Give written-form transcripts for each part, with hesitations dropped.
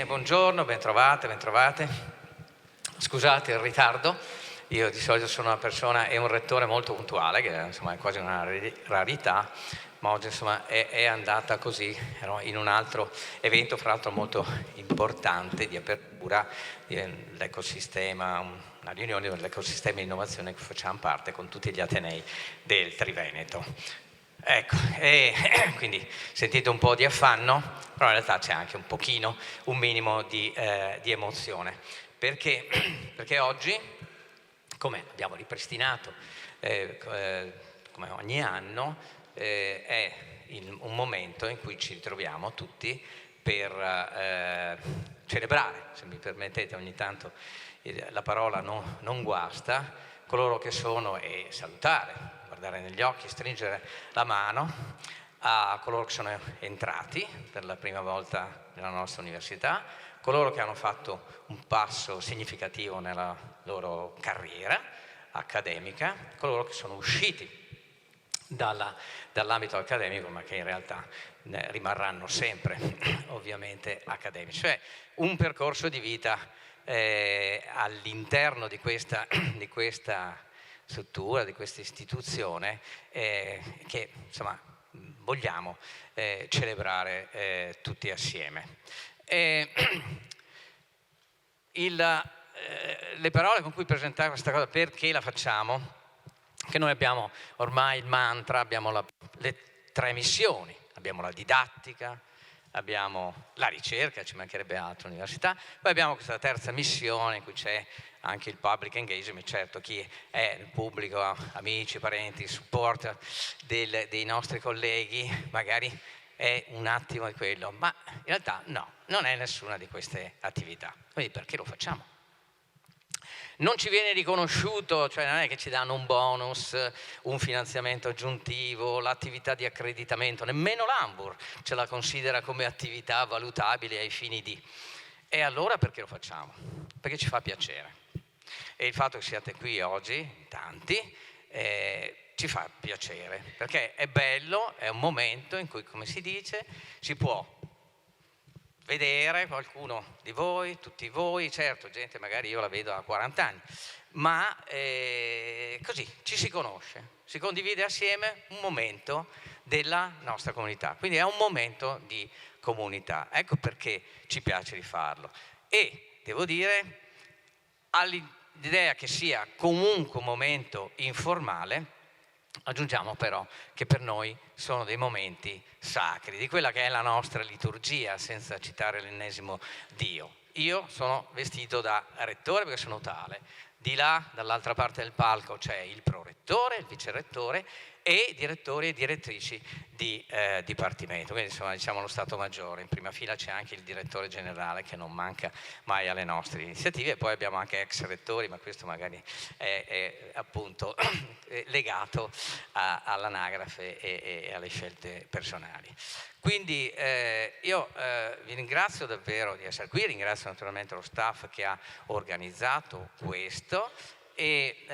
Bene, buongiorno, bentrovate, bentrovate. Scusate il ritardo, io di solito sono una persona e un rettore molto puntuale, che insomma è quasi una rarità, ma oggi insomma è andata così. Ero in un altro evento, fra l'altro molto importante, di apertura dell'ecosistema, una riunione dell'ecosistema di innovazione che facciamo parte con tutti gli atenei del Triveneto. Ecco, e quindi sentite un po' di affanno, però in realtà c'è anche un minimo di emozione, perché oggi, come abbiamo ripristinato come ogni anno, è un momento in cui ci ritroviamo tutti per celebrare, se mi permettete ogni tanto la parola non guasta, coloro che sono, e salutare, guardare negli occhi, stringere la mano a coloro che sono entrati per la prima volta nella nostra università, coloro che hanno fatto un passo significativo nella loro carriera accademica, coloro che sono usciti dall'ambito accademico, ma che in realtà rimarranno sempre ovviamente accademici. Cioè un percorso di vita all'interno di questa struttura, di questa istituzione che insomma vogliamo celebrare tutti assieme. Le parole con cui presentare questa cosa, perché la facciamo? Che noi abbiamo ormai il mantra, abbiamo le 3 missioni, abbiamo la didattica, abbiamo la ricerca, ci mancherebbe altro, l'università, poi abbiamo questa terza missione in cui c'è anche il public engagement, certo chi è il pubblico, amici, parenti, supporter dei nostri colleghi, magari è un attimo di quello, ma in realtà no, non è nessuna di queste attività. Quindi perché lo facciamo? Non ci viene riconosciuto, cioè non è che ci danno un bonus, un finanziamento aggiuntivo, l'attività di accreditamento, nemmeno l'Ambur ce la considera come attività valutabile ai fini di. E allora perché lo facciamo? Perché ci fa piacere. E il fatto che siate qui oggi, tanti, ci fa piacere, perché è bello, è un momento in cui, come si dice, si può vedere qualcuno di voi, tutti voi, certo, gente magari io la vedo a 40 anni, ma così ci si conosce, si condivide assieme un momento della nostra comunità, quindi è un momento di comunità, ecco perché ci piace di farlo. E devo dire, all'idea che sia comunque un momento informale, aggiungiamo però che per noi sono dei momenti sacri, di quella che è la nostra liturgia, senza citare l'ennesimo Dio. Io sono vestito da rettore perché sono tale, di là, dall'altra parte del palco, c'è il prorettore, il vicerettore e direttori e direttrici di dipartimento, quindi insomma diciamo lo Stato Maggiore. In prima fila c'è anche il direttore generale che non manca mai alle nostre iniziative, e poi abbiamo anche ex rettori, ma questo magari è appunto legato all'anagrafe e alle scelte personali. Quindi io vi ringrazio davvero di essere qui, ringrazio naturalmente lo staff che ha organizzato questo e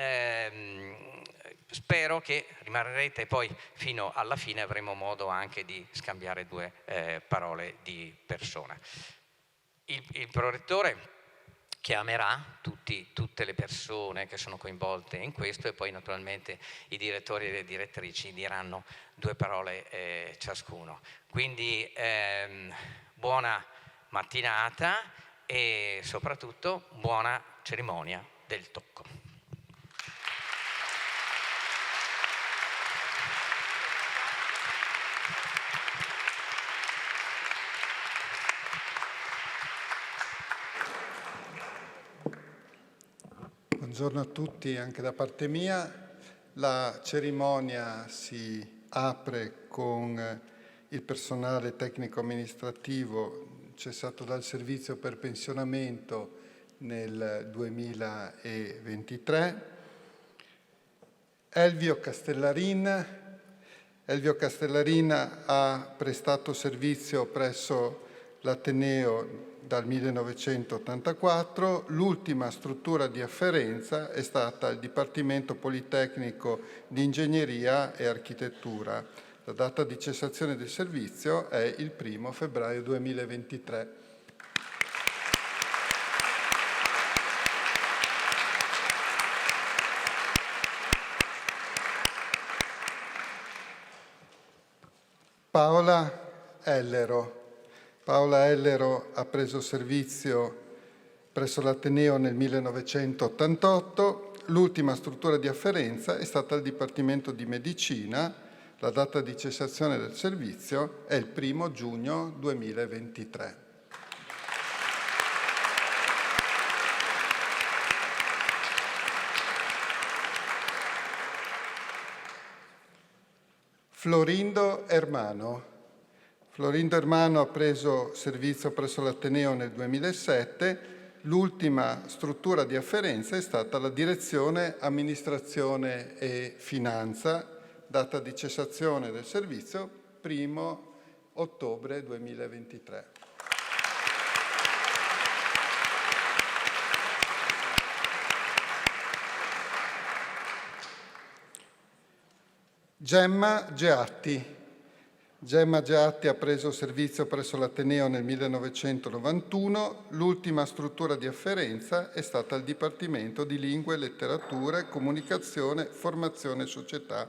spero che rimarrete poi fino alla fine, avremo modo anche di scambiare 2 parole di persona. Il prorettore chiamerà tutte le persone che sono coinvolte in questo e poi naturalmente i direttori e le direttrici diranno 2 parole ciascuno. Quindi buona mattinata e soprattutto buona cerimonia del tocco. Buongiorno a tutti anche da parte mia. La cerimonia si apre con il personale tecnico-amministrativo cessato dal servizio per pensionamento nel 2023. Elvio Castellarin ha prestato servizio presso l'Ateneo dal 1984, l'ultima struttura di afferenza è stata il Dipartimento Politecnico di Ingegneria e Architettura. La data di cessazione del servizio è il 1 febbraio 2023. Paola Ellero. Paola Ellero ha preso servizio presso l'Ateneo nel 1988. L'ultima struttura di afferenza è stata il Dipartimento di Medicina. La data di cessazione del servizio è il 1 giugno 2023. Florindo Ermano. Florindo Ermano ha preso servizio presso l'Ateneo nel 2007. L'ultima struttura di afferenza è stata la Direzione Amministrazione e Finanza, data di cessazione del servizio 1 ottobre 2023. Gemma Geatti. Gemma Geatti ha preso servizio presso l'Ateneo nel 1991. L'ultima struttura di afferenza è stata il Dipartimento di Lingue, Letterature, Comunicazione, Formazione e Società,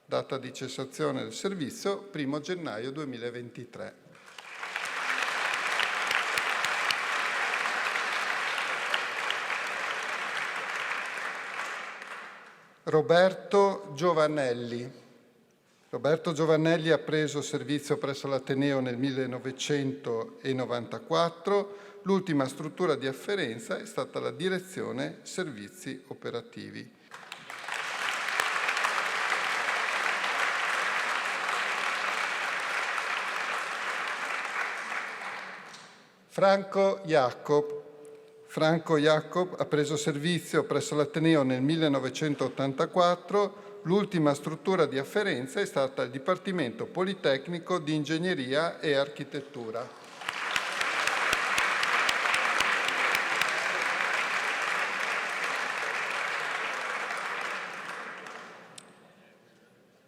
data di cessazione del servizio 1 gennaio 2023. Roberto Giovannelli. Roberto Giovannelli ha preso servizio presso l'Ateneo nel 1994. L'ultima struttura di afferenza è stata la Direzione Servizi Operativi. Franco Jacob. Franco Jacob ha preso servizio presso l'Ateneo nel 1984. L'ultima struttura di afferenza è stata il Dipartimento Politecnico di Ingegneria e Architettura.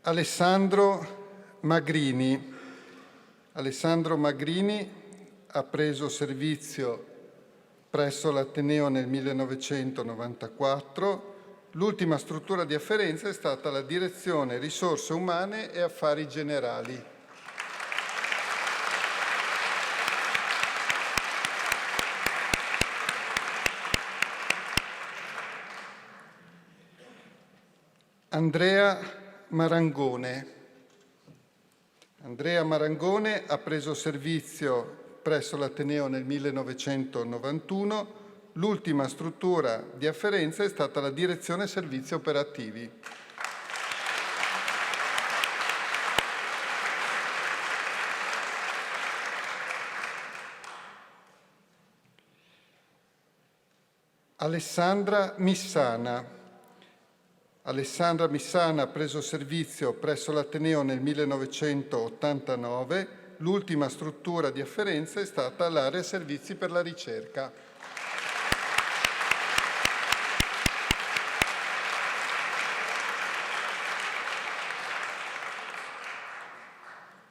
Alessandro Magrini. Alessandro Magrini ha preso servizio presso l'Ateneo nel 1994. L'ultima struttura di afferenza è stata la Direzione Risorse Umane e Affari Generali. Andrea Marangone. Andrea Marangone ha preso servizio presso l'Ateneo nel 1991. L'ultima struttura di afferenza è stata la Direzione Servizi Operativi. Alessandra Missana. Alessandra Missana ha preso servizio presso l'Ateneo nel 1989. L'ultima struttura di afferenza è stata l'Area Servizi per la Ricerca.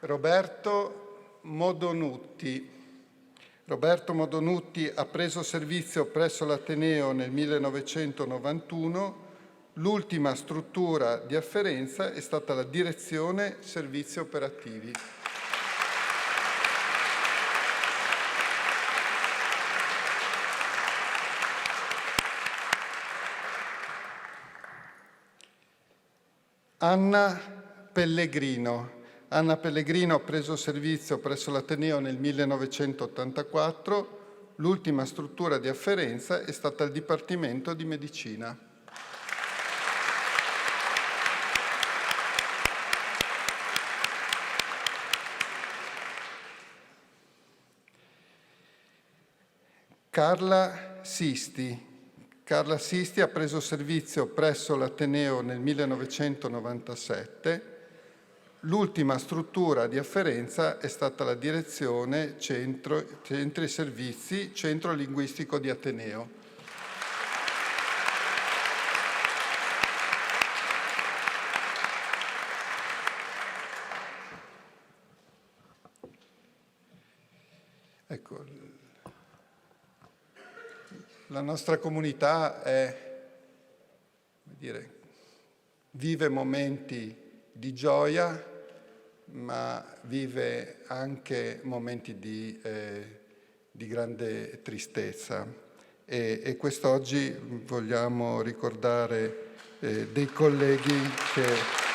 Roberto Modonutti. Roberto Modonutti ha preso servizio presso l'Ateneo nel 1991. L'ultima struttura di afferenza è stata la Direzione Servizi Operativi. Anna Pellegrino. Anna Pellegrino ha preso servizio presso l'Ateneo nel 1984. L'ultima struttura di afferenza è stata il Dipartimento di Medicina. Carla Sisti. Carla Sisti ha preso servizio presso l'Ateneo nel 1997. L'ultima struttura di afferenza è stata la Direzione Centri e Servizi, Centro Linguistico di Ateneo. Ecco, la nostra comunità vive momenti di gioia, ma vive anche momenti di grande tristezza. E quest'oggi vogliamo ricordare dei colleghi che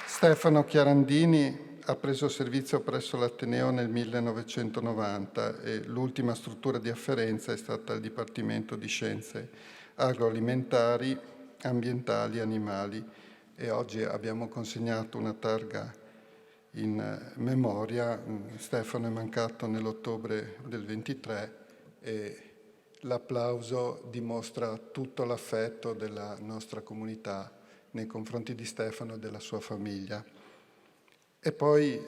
Stefano Chiarandini ha preso servizio presso l'Ateneo nel 1990 e l'ultima struttura di afferenza è stata il Dipartimento di Scienze Agroalimentari, Ambientali e Animali, e oggi abbiamo consegnato una targa in memoria. Stefano è mancato nell'ottobre del 23 e l'applauso dimostra tutto l'affetto della nostra comunità nei confronti di Stefano e della sua famiglia. E poi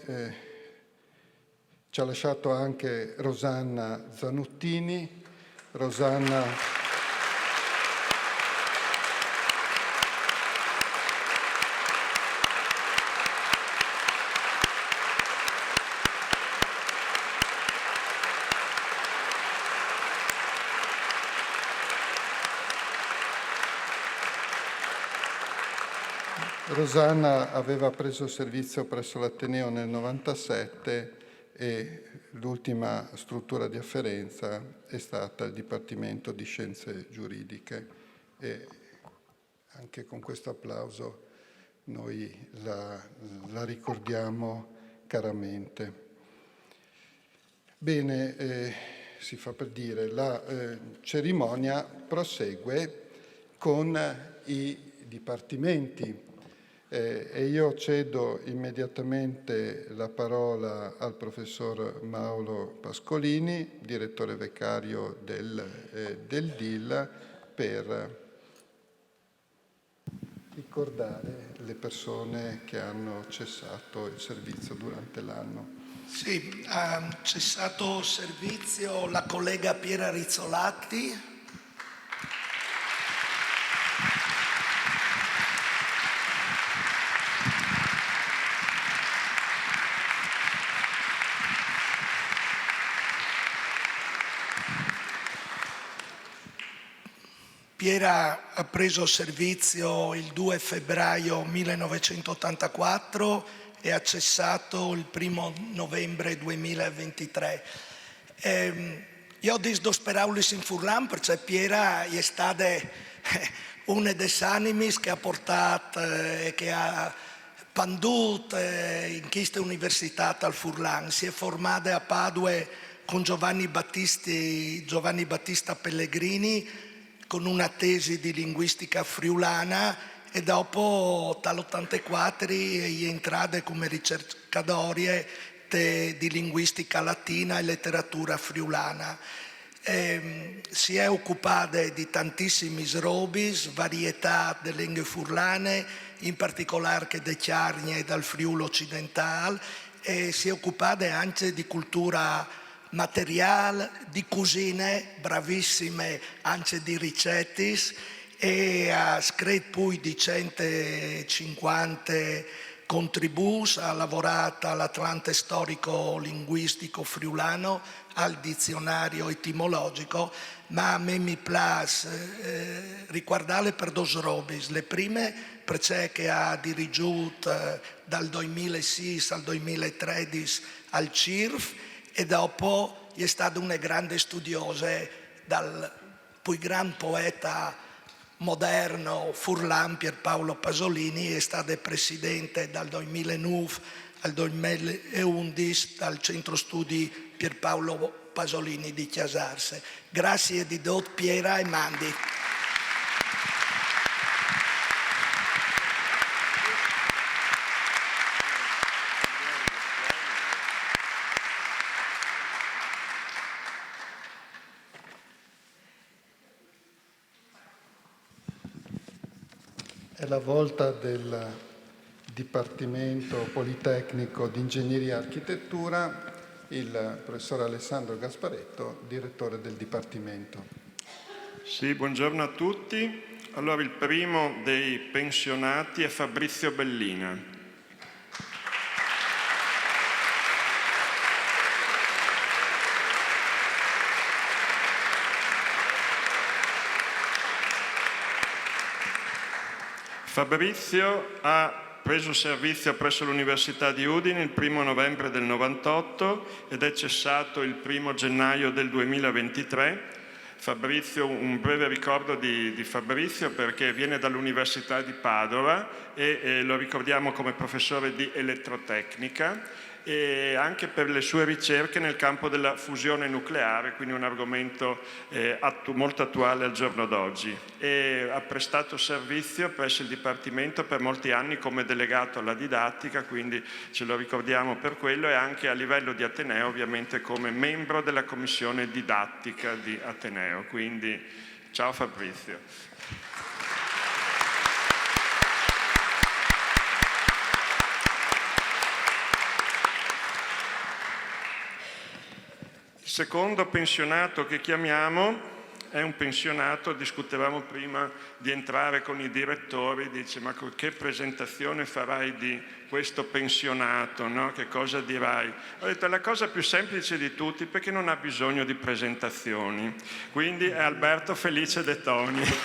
ci ha lasciato anche Rosanna Zanuttini. Rosanna aveva preso servizio presso l'Ateneo nel 97 e l'ultima struttura di afferenza è stata il Dipartimento di Scienze Giuridiche, e anche con questo applauso noi la ricordiamo caramente. Bene, si fa per dire, la cerimonia prosegue con i dipartimenti. E io cedo immediatamente la parola al professor Mauro Pascolini, direttore vicario del DIL, per ricordare le persone che hanno cessato il servizio durante l'anno. Sì, ha cessato servizio la collega Piera Rizzolatti. Piera ha preso servizio il 2 febbraio 1984 e ha cessato il 1 novembre 2023. Io disdo speraulis in Furlan perché Piera è stata una delle animis che ha portato e che ha pandut in questa università al Furlan. Si è formata a Padua con Giovanni Battista Pellegrini, con una tesi di linguistica friulana, e dopo dall'84 è entrata come ricercatoria di linguistica latina e letteratura friulana. Si è occupata di tantissimi robis, varietà delle lingue furlane, in particolare che de Chiarnie e dal Friuli occidentale, e si è occupata anche di cultura materiale, di cucine, bravissime anche di ricette, e ha scritto poi di 150 contributi, ha lavorato all'Atlante storico-linguistico friulano, al dizionario etimologico, ma a me mi piace ricordarle per due robe. Le prime perché ha dirigito dal 2006 al 2013 al CIRF, e dopo è stata una grande studiosa dal più gran poeta moderno Furlan, Pierpaolo Pasolini. È stata presidente dal 2009 al 2011 dal Centro Studi Pierpaolo Pasolini di Chiasarse. Grazie di dot Piera e Mandi. È la volta del Dipartimento Politecnico di Ingegneria e Architettura, il professor Alessandro Gasparetto, direttore del Dipartimento. Sì, buongiorno a tutti. Allora, il primo dei pensionati è Fabrizio Bellina. Fabrizio ha preso servizio presso l'Università di Udine il 1 novembre del 98 ed è cessato il 1 gennaio del 2023. Fabrizio, un breve ricordo di Fabrizio, perché viene dall'Università di Padova e lo ricordiamo come professore di elettrotecnica e anche per le sue ricerche nel campo della fusione nucleare, quindi un argomento molto attuale al giorno d'oggi. E ha prestato servizio presso il Dipartimento per molti anni come delegato alla didattica, quindi ce lo ricordiamo per quello, e anche a livello di Ateneo ovviamente come membro della commissione didattica di Ateneo. Quindi ciao Fabrizio. Il secondo pensionato che chiamiamo è un pensionato, discutevamo prima di entrare con i direttori, dice: ma che presentazione farai di questo pensionato, no? Che cosa dirai? Ho detto: è la cosa più semplice di tutti, perché non ha bisogno di presentazioni. Quindi è Alberto Felice De Toni.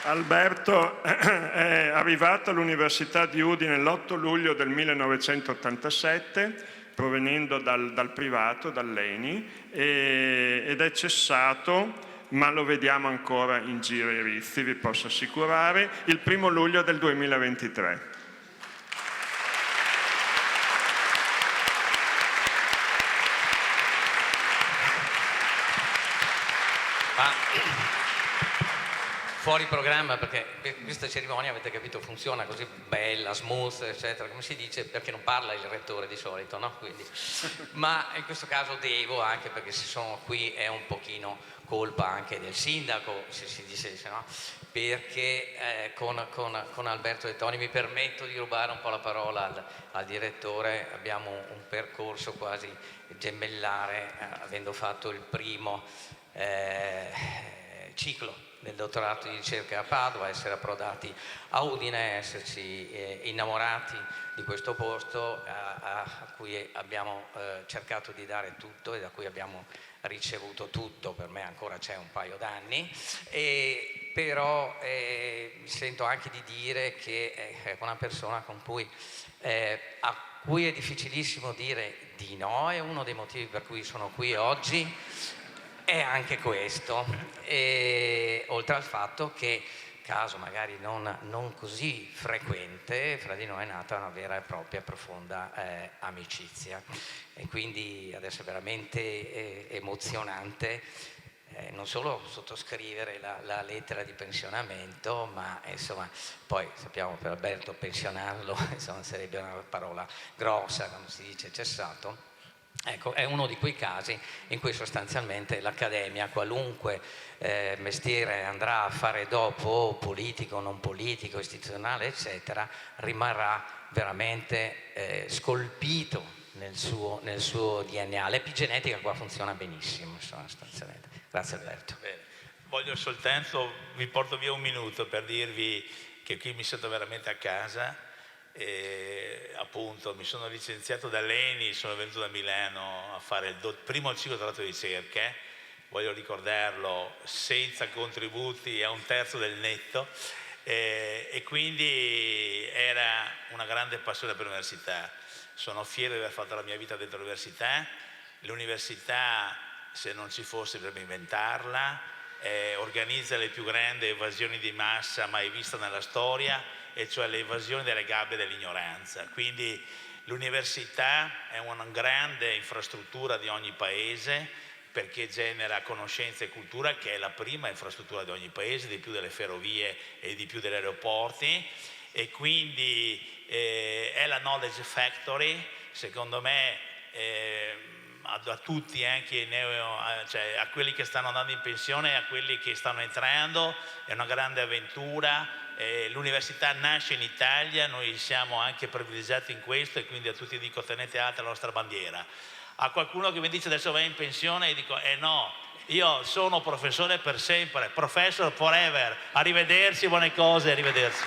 Alberto è arrivato all'Università di Udine l'8 luglio del 1987, provenendo dal privato, dall'ENI, ed è cessato, ma lo vediamo ancora in giro ai Rizzi, vi posso assicurare, il 1 luglio del 2023. Fuori programma, perché questa cerimonia, avete capito, funziona così bella, smooth, eccetera, come si dice, perché non parla il rettore di solito, no? Quindi, ma in questo caso devo, anche perché se sono qui è un pochino colpa anche del sindaco, se si dicesse, no? Perché con Alberto De Toni mi permetto di rubare un po' la parola al direttore. Abbiamo un percorso quasi gemellare, avendo fatto il primo ciclo del dottorato di ricerca a Padova, essere approdati a Udine, esserci innamorati di questo posto a cui abbiamo cercato di dare tutto e da cui abbiamo ricevuto tutto. Per me ancora c'è un paio d'anni, però mi sento anche di dire che è una persona con cui, a cui è difficilissimo dire di no, è uno dei motivi per cui sono qui oggi. È anche questo, e oltre al fatto che, caso magari non così frequente, fra di noi è nata una vera e propria profonda amicizia, e quindi adesso è veramente emozionante non solo sottoscrivere la lettera di pensionamento, ma insomma poi sappiamo per Alberto pensionarlo insomma sarebbe una parola grossa, quando si dice cessato. Ecco, è uno di quei casi in cui sostanzialmente l'accademia, qualunque mestiere andrà a fare dopo, politico, non politico, istituzionale, eccetera, rimarrà veramente scolpito nel suo DNA. L'epigenetica qua funziona benissimo, sostanzialmente. Grazie Alberto. Bene. Voglio soltanto, vi porto via un minuto per dirvi che qui mi sento veramente a casa. Appunto mi sono licenziato dall'ENI, sono venuto da Milano a fare il primo ciclo dottorato di ricerche, voglio ricordarlo, senza contributi a un terzo del netto, e quindi era una grande passione per l'università. Sono fiero di aver fatto la mia vita dentro l'università. L'università, se non ci fosse, dovrebbe inventarla, organizza le più grandi evasioni di massa mai viste nella storia, e cioè l'evasione delle gabbie dell'ignoranza. Quindi l'università è una grande infrastruttura di ogni paese, perché genera conoscenza e cultura, che è la prima infrastruttura di ogni paese, di più delle ferrovie e di più degli aeroporti, e quindi è la knowledge factory, secondo me, a tutti, anche cioè a quelli che stanno andando in pensione e a quelli che stanno entrando, è una grande avventura. L'università nasce in Italia, noi siamo anche privilegiati in questo, e quindi a tutti dico: tenete alta la nostra bandiera. A qualcuno che mi dice adesso vai in pensione, e dico no, io sono professore per sempre, professor forever, arrivederci, buone cose, arrivederci.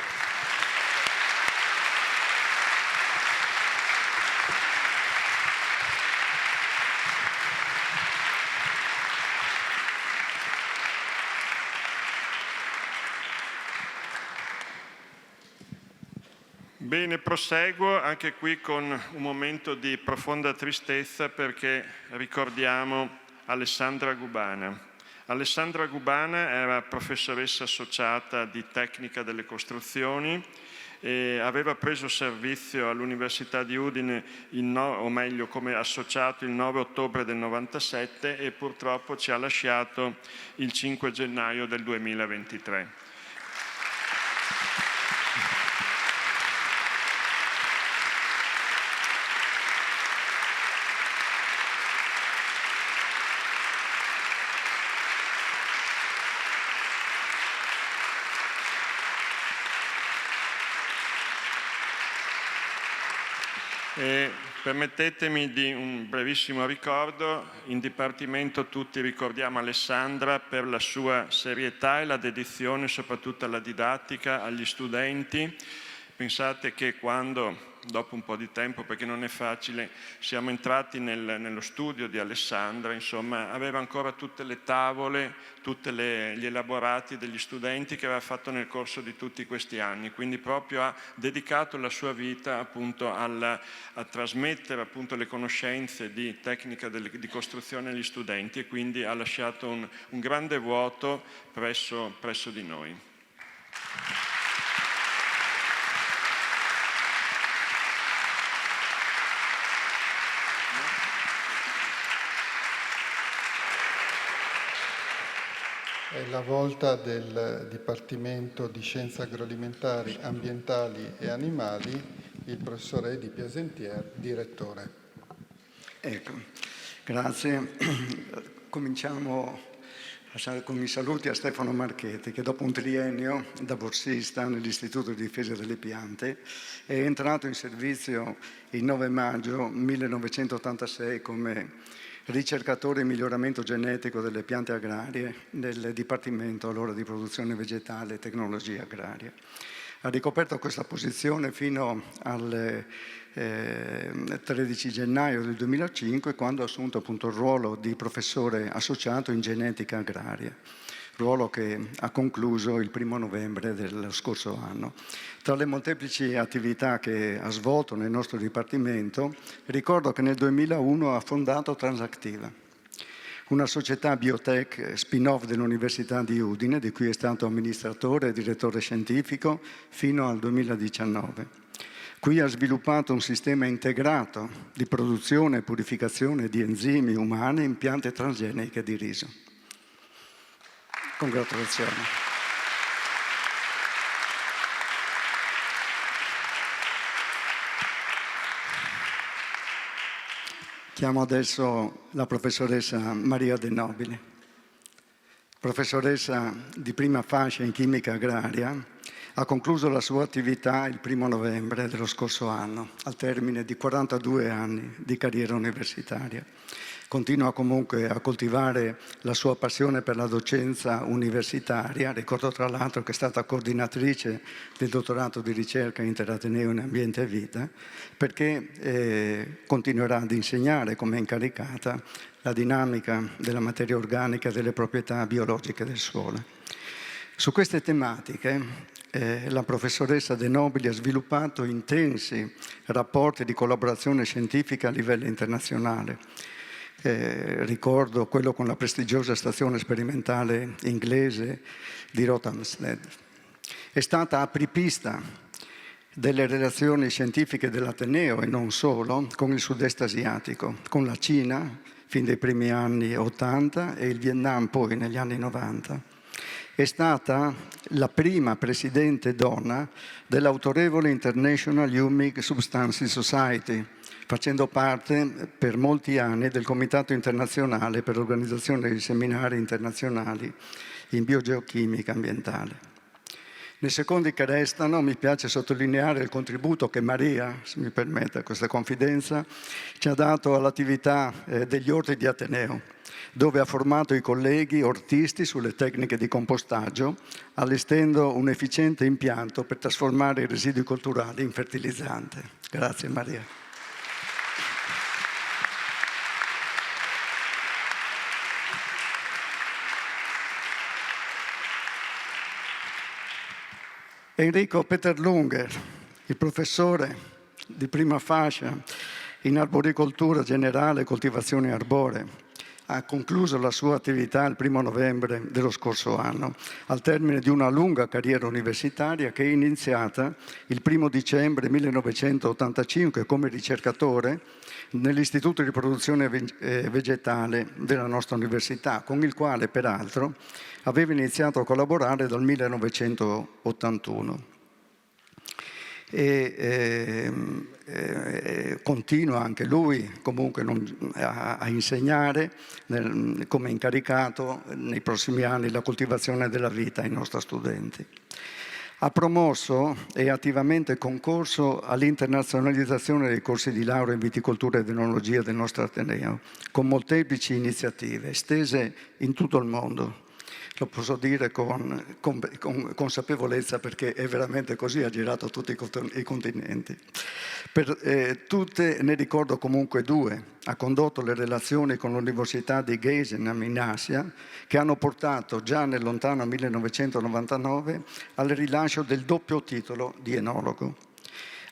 Bene, proseguo anche qui con un momento di profonda tristezza, perché ricordiamo Alessandra Gubana. Alessandra Gubana era professoressa associata di tecnica delle costruzioni e aveva preso servizio all'Università di Udine, o meglio come associato, il 9 ottobre del 97, e purtroppo ci ha lasciato il 5 gennaio del 2023. Permettetemi di un brevissimo ricordo. In Dipartimento tutti ricordiamo Alessandra per la sua serietà e la dedizione soprattutto alla didattica, agli studenti. Pensate che quando, dopo un po' di tempo, perché non è facile, siamo entrati nello studio di Alessandra, insomma, aveva ancora tutte le tavole, tutti gli elaborati degli studenti che aveva fatto nel corso di tutti questi anni, quindi proprio ha dedicato la sua vita appunto a trasmettere appunto le conoscenze di tecnica di costruzione agli studenti, e quindi ha lasciato un grande vuoto presso di noi. È la volta del Dipartimento di Scienze Agroalimentari, Ambientali e Animali, il professor Edi Piasentier, direttore. Ecco, grazie. Cominciamo con i saluti a Stefano Marchetti, che dopo un triennio da borsista nell'Istituto di Difesa delle Piante è entrato in servizio il 9 maggio 1986 come ricercatore in miglioramento genetico delle piante agrarie nel Dipartimento allora di Produzione Vegetale e Tecnologia Agraria. Ha ricoperto questa posizione fino al 13 gennaio del 2005, quando ha assunto appunto il ruolo di professore associato in genetica agraria, ruolo che ha concluso il 1 novembre dello scorso anno. Tra le molteplici attività che ha svolto nel nostro Dipartimento, ricordo che nel 2001 ha fondato Transactiva, una società biotech spin-off dell'Università di Udine, di cui è stato amministratore e direttore scientifico fino al 2019. Qui ha sviluppato un sistema integrato di produzione e purificazione di enzimi umani in piante transgeniche di riso. Congratulazioni. Chiamo adesso la professoressa Maria De Nobili, professoressa di prima fascia in chimica agraria. Ha concluso la sua attività il 1 novembre dello scorso anno, al termine di 42 anni di carriera universitaria. Continua comunque a coltivare la sua passione per la docenza universitaria. Ricordo tra l'altro che è stata coordinatrice del dottorato di ricerca interateneo in ambiente e vita, perché continuerà ad insegnare come incaricata la dinamica della materia organica e delle proprietà biologiche del suolo. Su queste tematiche la professoressa De Nobili ha sviluppato intensi rapporti di collaborazione scientifica a livello internazionale. Ricordo quello con la prestigiosa stazione sperimentale inglese di Rothamsted. È stata apripista delle relazioni scientifiche dell'Ateneo e non solo con il sud-est asiatico, con la Cina, fin dai primi anni 80 e il Vietnam poi negli anni 90. È stata la prima presidente donna dell'autorevole International Humic Substances Society, facendo parte per molti anni del Comitato internazionale per l'organizzazione di seminari internazionali in biogeochimica ambientale. Nei secondi che restano mi piace sottolineare il contributo che Maria, se mi permette questa confidenza, ci ha dato all'attività degli orti di Ateneo, dove ha formato i colleghi ortisti sulle tecniche di compostaggio, allestendo un efficiente impianto per trasformare i residui colturali in fertilizzante. Grazie Maria. Enrico Peterlunger, il professore di prima fascia in arboricoltura generale e coltivazioni arboree, ha concluso la sua attività il 1 novembre dello scorso anno, al termine di una lunga carriera universitaria che è iniziata il 1 dicembre 1985 come ricercatore nell'Istituto di Produzione Vegetale della nostra università, con il quale peraltro aveva iniziato a collaborare dal 1981. Continua anche lui comunque a insegnare come incaricato nei prossimi anni la coltivazione della vita ai nostri studenti. Ha promosso e attivamente concorso all'internazionalizzazione dei corsi di laurea in viticoltura ed enologia del nostro Ateneo, con molteplici iniziative estese in tutto il mondo. Lo posso dire con consapevolezza perché è veramente così, ha girato tutti i continenti. Per tutte ne ricordo comunque due. Ha condotto le relazioni con l'Università di Geisenheim in Asia, che hanno portato già nel lontano 1999 al rilascio del doppio titolo di enologo.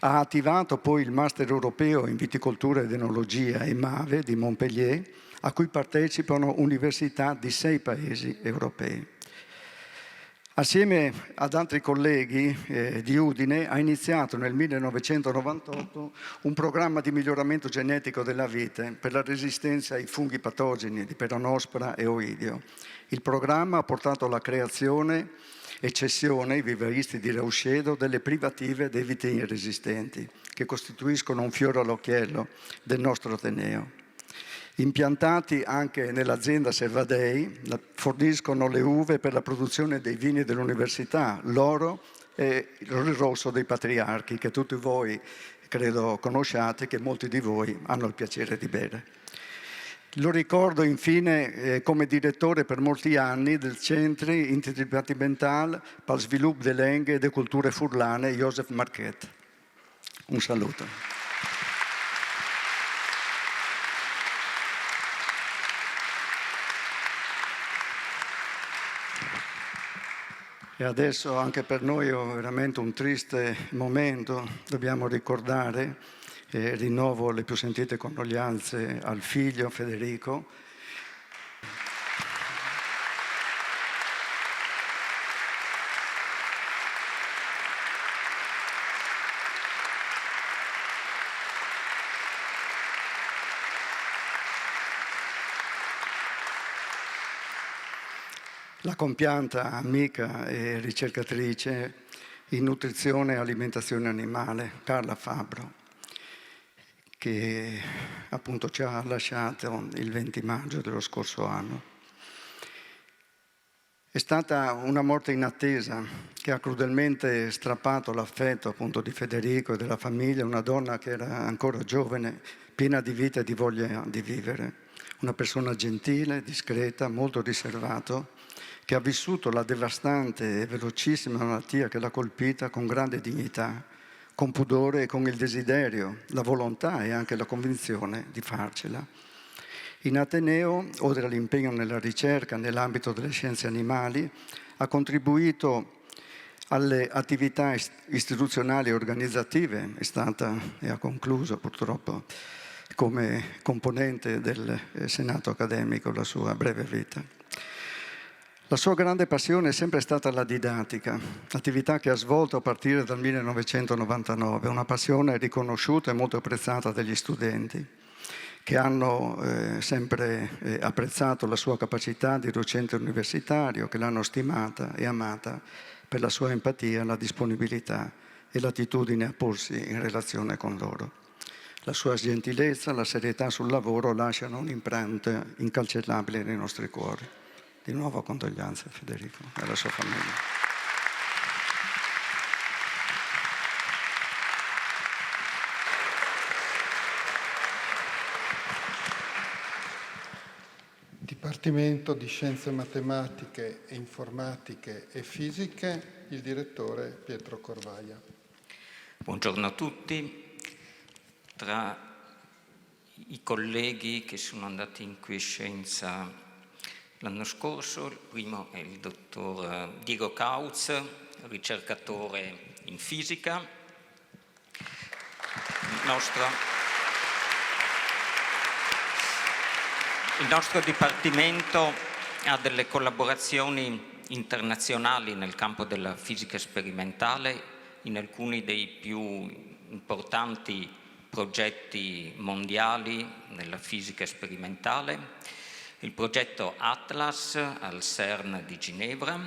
Ha attivato poi il Master europeo in viticoltura ed enologia EMAVE di Montpellier, a cui partecipano università di 6 paesi europei. Assieme ad altri colleghi di Udine ha iniziato nel 1998 un programma di miglioramento genetico della vite per la resistenza ai funghi patogeni di Peronospora e Oidio. Il programma ha portato alla creazione e cessione ai vivaisti di Rauscedo delle privative dei vitigni resistenti, che costituiscono un fiore all'occhiello del nostro Ateneo. Impiantati anche nell'azienda Servadei, forniscono le uve per la produzione dei vini dell'università, l'oro e il rosso dei patriarchi, che tutti voi credo conosciate, che molti di voi hanno il piacere di bere. Lo ricordo infine come direttore per molti anni del Centro Interdipartimental per lo Sviluppo delle Lingue e delle Culture Furlane Joseph Marquet. Un saluto. E adesso anche per noi è veramente un triste momento, dobbiamo ricordare, rinnovo le più sentite condoglianze al figlio Federico. La compianta amica e ricercatrice in nutrizione e alimentazione animale, Carla Fabbro, che appunto ci ha lasciato il 20 maggio dello scorso anno. È stata una morte inattesa che ha crudelmente strappato l'affetto appunto di Federico e della famiglia, una donna che era ancora giovane, piena di vita e di voglia di vivere, una persona gentile, discreta, molto riservato, che ha vissuto la devastante e velocissima malattia che l'ha colpita con grande dignità, con pudore e con il desiderio, la volontà e anche la convinzione di farcela. In Ateneo, oltre all'impegno nella ricerca nell'ambito delle scienze animali, ha contribuito alle attività istituzionali e organizzative, è stata e ha concluso purtroppo come componente del Senato accademico la sua breve vita. La sua grande passione è sempre stata la didattica, attività che ha svolto a partire dal 1999, una passione riconosciuta e molto apprezzata dagli studenti, che hanno sempre apprezzato la sua capacità di docente universitario, che l'hanno stimata e amata per la sua empatia, la disponibilità e l'attitudine a porsi in relazione con loro. La sua gentilezza, la serietà sul lavoro lasciano un'impronta incancellabile nei nostri cuori. Di nuovo condoglianze a Federico e alla sua famiglia. Dipartimento di Scienze Matematiche e Informatiche e Fisiche, il direttore Pietro Corvaia. Buongiorno a tutti. Tra i colleghi che sono andati in quiescenza l'anno scorso, il primo è il dottor Diego Kautz, ricercatore in fisica. Il nostro Dipartimento ha delle collaborazioni internazionali nel campo della fisica sperimentale in alcuni dei più importanti progetti mondiali nella fisica sperimentale. Il progetto Atlas al CERN di Ginevra,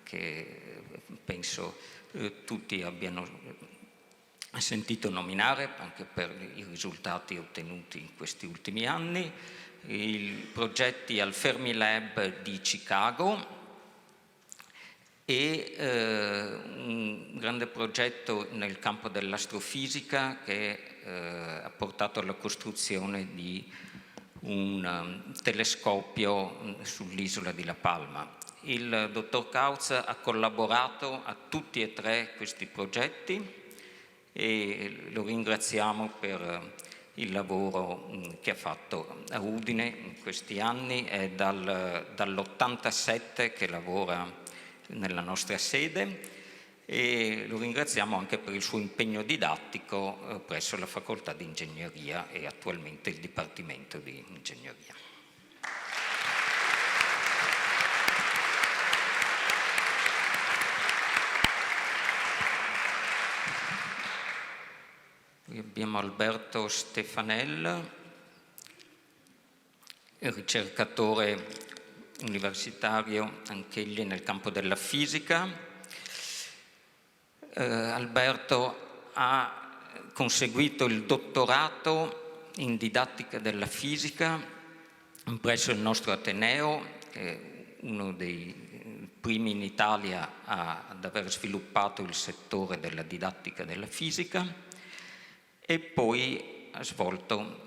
che penso tutti abbiano sentito nominare anche per i risultati ottenuti in questi ultimi anni. I progetti al Fermilab di Chicago e un grande progetto nel campo dell'astrofisica che ha portato alla costruzione di un telescopio sull'isola di La Palma. Il dottor Kautz ha collaborato a tutti e tre questi progetti e lo ringraziamo per il lavoro che ha fatto a Udine in questi anni. È dall'87 che lavora nella nostra sede e lo ringraziamo anche per il suo impegno didattico presso la Facoltà di Ingegneria e attualmente il Dipartimento di Ingegneria. Poi abbiamo Alberto Stefanel, ricercatore universitario anch'egli nel campo della fisica. Alberto ha conseguito il dottorato in didattica della fisica presso il nostro Ateneo, che è uno dei primi in Italia ad aver sviluppato il settore della didattica della fisica. E poi ha svolto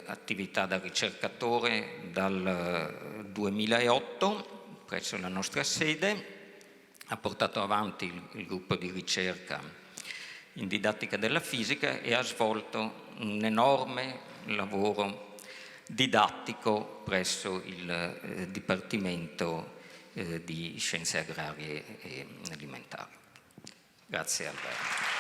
attività da ricercatore dal 2008 presso la nostra sede, ha portato avanti il gruppo di ricerca in didattica della fisica e ha svolto un enorme lavoro didattico presso il Dipartimento di Scienze Agrarie e Alimentari. Grazie Alberto.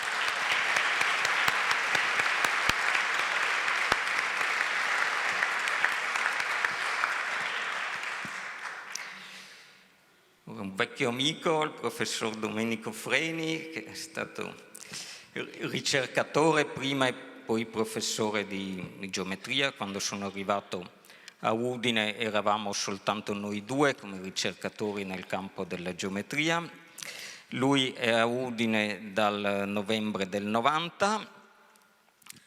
Un vecchio amico, il professor Domenico Freni, che è stato ricercatore prima e poi professore di geometria. Quando sono arrivato a Udine eravamo soltanto noi due come ricercatori nel campo della geometria. Lui è a Udine dal novembre del 90,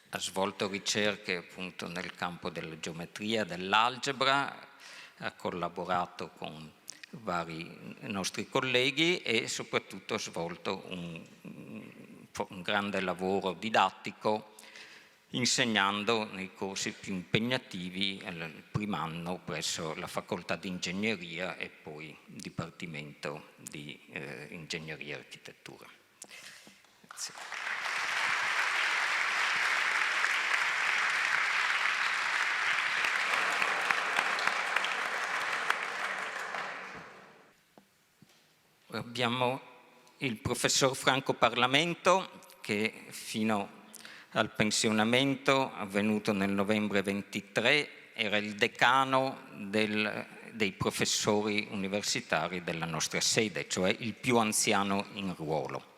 ha svolto ricerche appunto nel campo della geometria, dell'algebra, ha collaborato con vari nostri colleghi e soprattutto ha svolto un grande lavoro didattico insegnando nei corsi più impegnativi il primo anno presso la Facoltà di Ingegneria e poi il Dipartimento di Ingegneria e Architettura. Grazie. Abbiamo il professor Franco Parlamento che fino al pensionamento avvenuto nel novembre 23 era il decano dei professori universitari della nostra sede, cioè il più anziano in ruolo.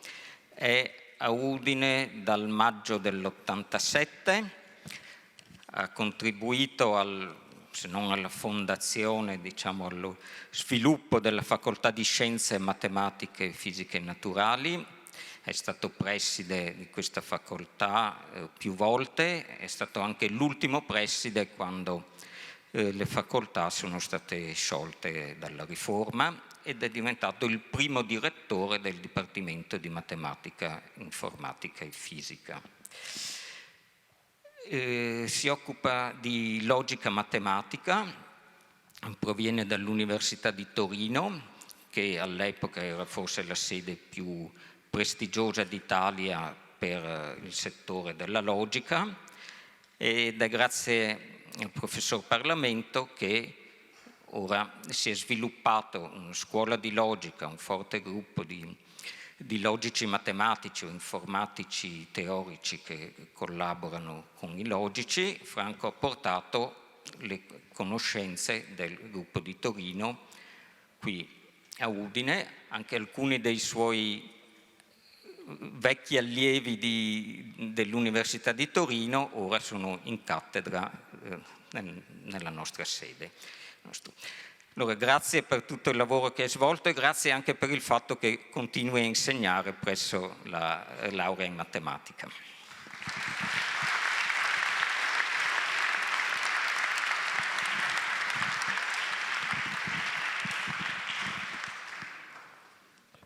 È a Udine dal maggio dell'87, ha contribuito se non alla fondazione, diciamo allo sviluppo della Facoltà di Scienze, Matematiche, Fisiche Naturali. È stato preside di questa facoltà più volte, è stato anche l'ultimo preside quando le facoltà sono state sciolte dalla riforma ed è diventato il primo direttore del Dipartimento di Matematica, Informatica e Fisica. Si occupa di logica matematica, proviene dall'Università di Torino, che all'epoca era forse la sede più prestigiosa d'Italia per il settore della logica, ed è grazie al professor Parlamento che ora si è sviluppato una scuola di logica, un forte gruppo di logici matematici o informatici teorici che collaborano con i logici. Franco ha portato le conoscenze del gruppo di Torino qui a Udine, anche alcuni dei suoi vecchi allievi dell'Università di Torino ora sono in cattedra nella nostra sede. Allora, grazie per tutto il lavoro che hai svolto e grazie anche per il fatto che continui a insegnare presso la laurea in matematica.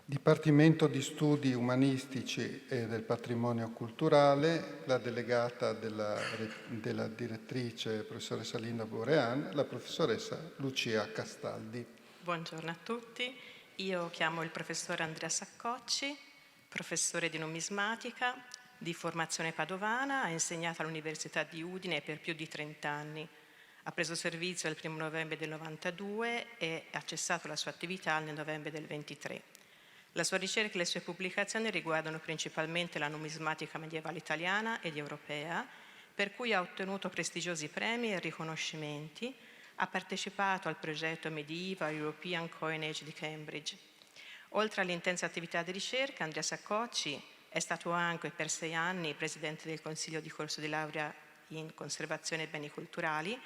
Dipartimento di Studi Umanistici e del Patrimonio Culturale, la delegata della direttrice professoressa Linda Borean, la professoressa Lucia Castaldi. Buongiorno a tutti, io chiamo il professore Andrea Saccocci, professore di numismatica, di formazione padovana, ha insegnato all'Università di Udine per più di 30 anni. Ha preso servizio il 1 novembre del 92 e ha cessato la sua attività nel novembre del 23. La sua ricerca e le sue pubblicazioni riguardano principalmente la numismatica medievale italiana ed europea, per cui ha ottenuto prestigiosi premi e riconoscimenti. Ha partecipato al progetto Medieval European Coinage di Cambridge. Oltre all'intensa attività di ricerca, Andrea Saccocci è stato anche per 6 anni presidente del Consiglio di corso di laurea in conservazione e beni culturali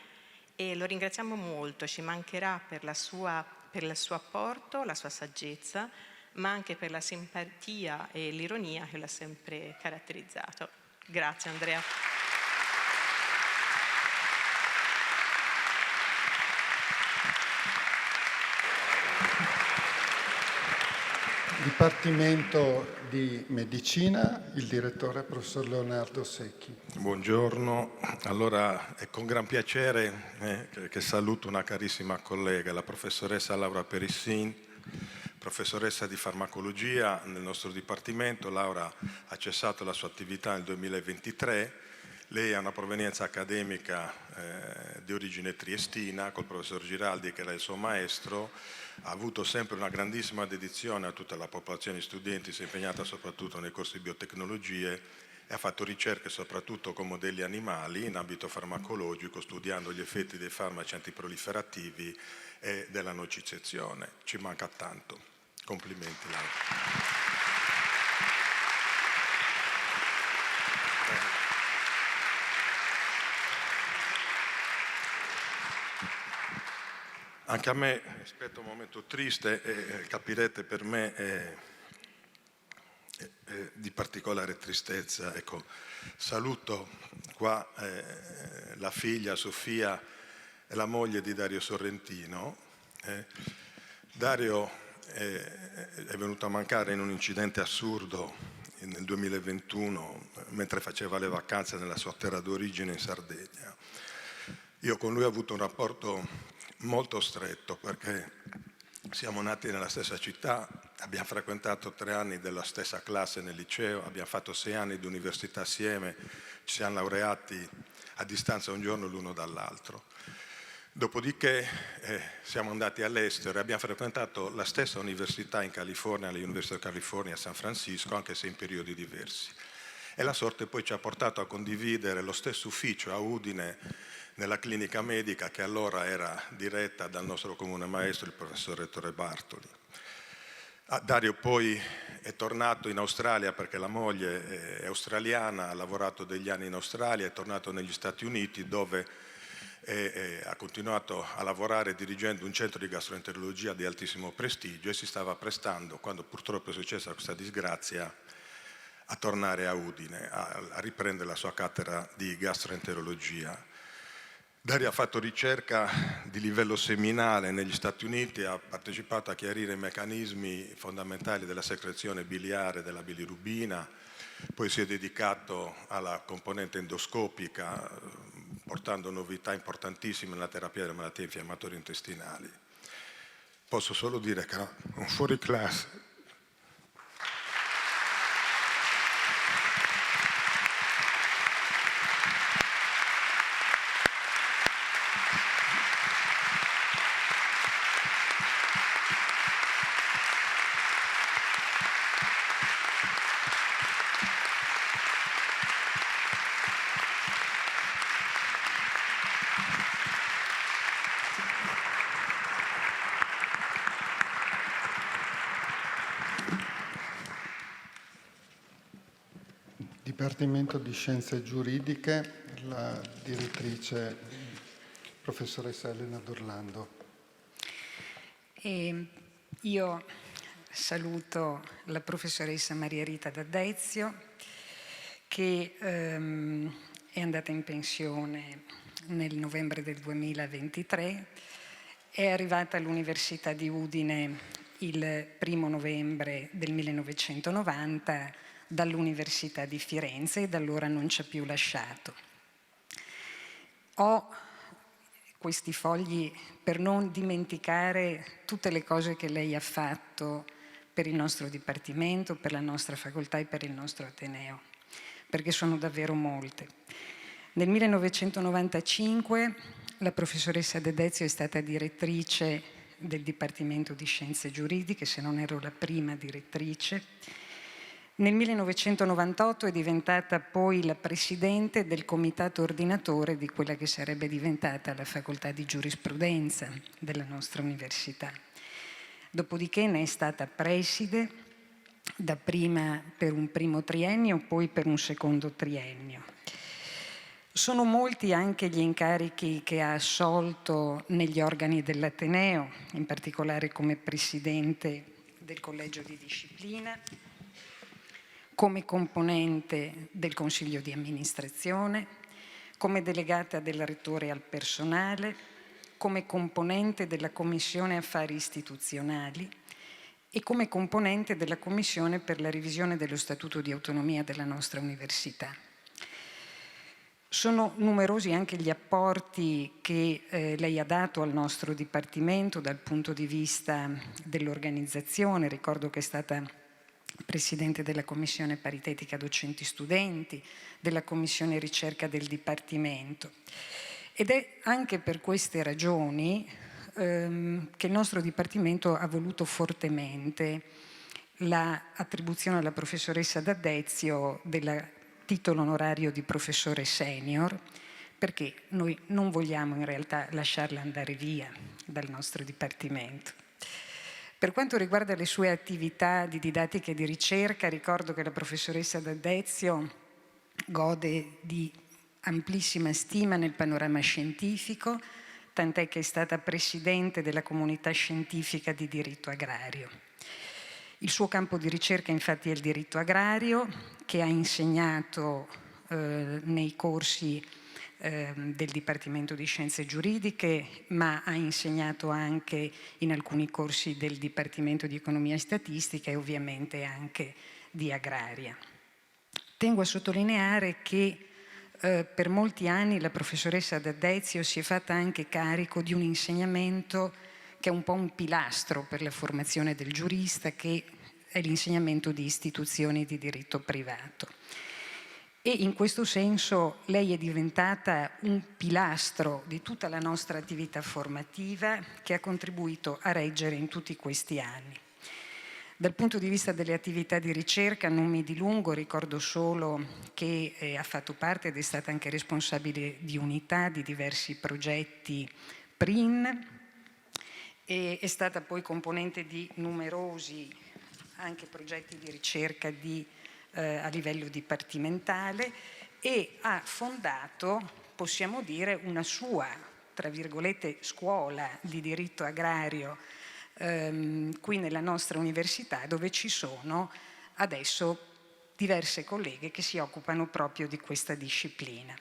e lo ringraziamo molto, ci mancherà per il suo apporto, la sua saggezza, ma anche per la simpatia e l'ironia che l'ha sempre caratterizzato. Grazie Andrea. Dipartimento di Medicina, il direttore professor Leonardo Secchi. Buongiorno, allora è con gran piacere che saluto una carissima collega, la professoressa Laura Perissin, professoressa di farmacologia nel nostro dipartimento. Laura ha cessato la sua attività nel 2023, lei ha una provenienza accademica di origine triestina, col professor Giraldi che era il suo maestro, ha avuto sempre una grandissima dedizione a tutta la popolazione di studenti, si è impegnata soprattutto nei corsi di biotecnologie e ha fatto ricerche soprattutto con modelli animali in ambito farmacologico, studiando gli effetti dei farmaci antiproliferativi e della nocicepzione. Ci manca tanto. Complimenti Laura. Anche a me, rispetto a un momento triste, capirete per me è di particolare tristezza. Ecco, saluto qua la figlia Sofia e la moglie di Dario Sorrentino. Dario è venuto a mancare in un incidente assurdo nel 2021 mentre faceva le vacanze nella sua terra d'origine in Sardegna. Io con lui ho avuto un rapporto molto stretto perché siamo nati nella stessa città, abbiamo frequentato 3 anni della stessa classe nel liceo, abbiamo fatto 6 anni di università assieme, ci siamo laureati a distanza un giorno l'uno dall'altro. Dopodiché siamo andati all'estero e abbiamo frequentato la stessa università in California, all'Università of California a San Francisco, anche se in periodi diversi. E la sorte poi ci ha portato a condividere lo stesso ufficio a Udine, nella clinica medica che allora era diretta dal nostro comune maestro, il professor Ettore Bartoli. Dario poi è tornato in Australia perché la moglie è australiana, ha lavorato degli anni in Australia, è tornato negli Stati Uniti dove ha continuato a lavorare dirigendo un centro di gastroenterologia di altissimo prestigio e si stava prestando, quando purtroppo è successa questa disgrazia, a tornare a Udine, a riprendere la sua cattedra di gastroenterologia. Dario ha fatto ricerca di livello seminale negli Stati Uniti, ha partecipato a chiarire i meccanismi fondamentali della secrezione biliare della bilirubina, poi si è dedicato alla componente endoscopica, portando novità importantissime nella terapia delle malattie infiammatorie intestinali. Posso solo dire che era un fuoriclasse. Dipartimento di Scienze Giuridiche, la direttrice professoressa Elena D'Orlando. Io saluto la professoressa Maria Rita D'Addezio, che è andata in pensione nel novembre del 2023, è arrivata all'Università di Udine il 1° novembre del 1990 dall'Università di Firenze e da allora non ci ha più lasciato. Ho questi fogli per non dimenticare tutte le cose che lei ha fatto per il nostro Dipartimento, per la nostra facoltà e per il nostro Ateneo, perché sono davvero molte. Nel 1995 la professoressa D'Addezio è stata direttrice del Dipartimento di Scienze Giuridiche, se non ero la prima direttrice. Nel 1998 è diventata poi la presidente del comitato ordinatore di quella che sarebbe diventata la facoltà di giurisprudenza della nostra università. Dopodiché ne è stata preside, dapprima per un primo triennio, poi per un secondo triennio. Sono molti anche gli incarichi che ha assolto negli organi dell'Ateneo, in particolare come presidente del collegio di disciplina, come componente del Consiglio di amministrazione, come delegata del Rettore al personale, come componente della Commissione Affari Istituzionali e come componente della Commissione per la revisione dello Statuto di autonomia della nostra università. Sono numerosi anche gli apporti che lei ha dato al nostro Dipartimento dal punto di vista dell'organizzazione. Ricordo che è stata Presidente della Commissione Paritetica Docenti Studenti, della Commissione Ricerca del Dipartimento. Ed è anche per queste ragioni che il nostro Dipartimento ha voluto fortemente l'attribuzione alla professoressa D'Addezio del titolo onorario di professore senior, perché noi non vogliamo in realtà lasciarla andare via dal nostro Dipartimento. Per quanto riguarda le sue attività di didattica e di ricerca, ricordo che la professoressa D'Addezio gode di amplissima stima nel panorama scientifico, tant'è che è stata presidente della comunità scientifica di diritto agrario. Il suo campo di ricerca infatti è il diritto agrario, che ha insegnato nei corsi del Dipartimento di Scienze Giuridiche, ma ha insegnato anche in alcuni corsi del Dipartimento di Economia e Statistica e ovviamente anche di Agraria. Tengo a sottolineare che per molti anni la professoressa D'Addezio si è fatta anche carico di un insegnamento che è un po' un pilastro per la formazione del giurista, che è l'insegnamento di istituzioni di diritto privato. E in questo senso lei è diventata un pilastro di tutta la nostra attività formativa che ha contribuito a reggere in tutti questi anni. Dal punto di vista delle attività di ricerca non mi dilungo, ricordo solo che ha fatto parte ed è stata anche responsabile di unità di diversi progetti PRIN e è stata poi componente di numerosi anche progetti di ricerca a livello dipartimentale e ha fondato, possiamo dire, una sua, tra virgolette, scuola di diritto agrario qui nella nostra università, dove ci sono adesso diverse colleghe che si occupano proprio di questa disciplina.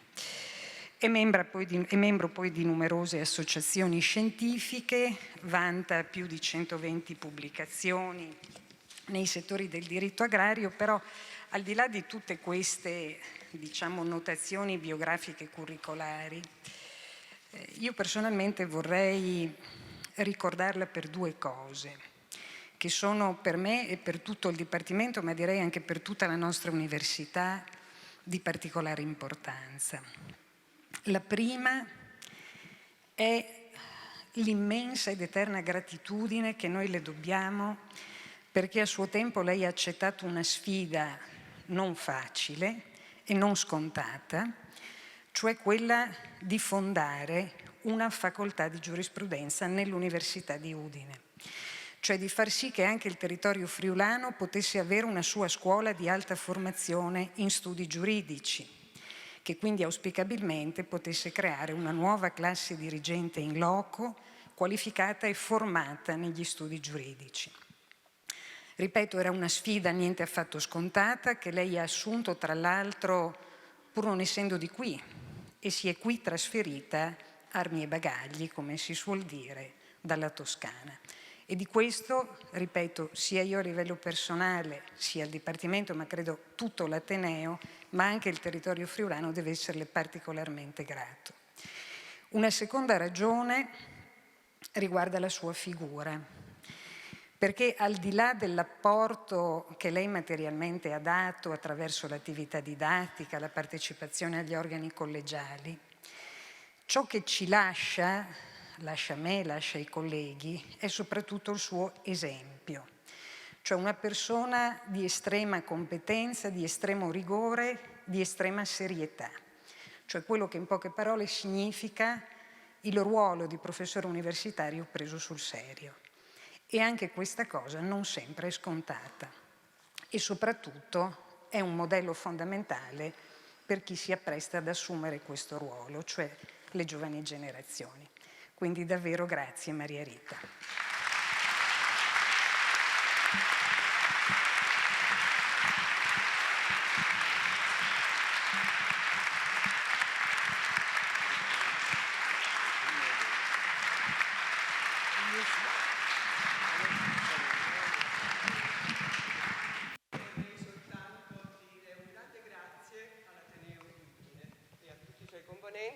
È membro poi di numerose associazioni scientifiche, vanta più di 120 pubblicazioni nei settori del diritto agrario, però al di là di tutte queste, diciamo, notazioni biografiche curricolari, io personalmente vorrei ricordarla per due cose, che sono per me e per tutto il Dipartimento, ma direi anche per tutta la nostra università, di particolare importanza. La prima è l'immensa ed eterna gratitudine che noi le dobbiamo perché a suo tempo lei ha accettato una sfida non facile e non scontata, cioè quella di fondare una facoltà di giurisprudenza nell'Università di Udine, cioè di far sì che anche il territorio friulano potesse avere una sua scuola di alta formazione in studi giuridici, che quindi auspicabilmente potesse creare una nuova classe dirigente in loco, qualificata e formata negli studi giuridici. Ripeto, era una sfida niente affatto scontata che lei ha assunto, tra l'altro, pur non essendo di qui, e si è qui trasferita armi e bagagli, come si suol dire, dalla Toscana. E di questo, ripeto, sia io a livello personale, sia il Dipartimento, ma credo tutto l'Ateneo, ma anche il territorio friulano deve esserle particolarmente grato. Una seconda ragione riguarda la sua figura, perché al di là dell'apporto che lei materialmente ha dato attraverso l'attività didattica, la partecipazione agli organi collegiali, ciò che ci lascia a me, lascia ai colleghi, è soprattutto il suo esempio, cioè una persona di estrema competenza, di estremo rigore, di estrema serietà, cioè quello che in poche parole significa il ruolo di professore universitario preso sul serio. E anche questa cosa non sempre è scontata e soprattutto è un modello fondamentale per chi si appresta ad assumere questo ruolo, cioè le giovani generazioni. Quindi davvero grazie Maria Rita.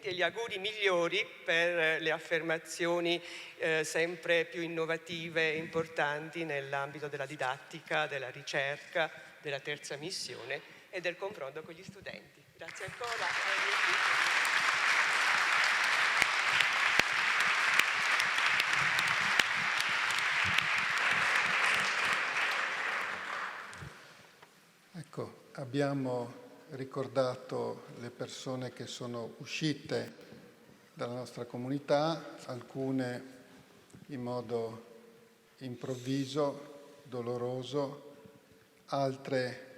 E gli auguri migliori per le affermazioni sempre più innovative e importanti nell'ambito della didattica, della ricerca, della terza missione e del confronto con gli studenti. Grazie ancora. Ecco, abbiamo ricordato le persone che sono uscite dalla nostra comunità, alcune in modo improvviso, doloroso, altre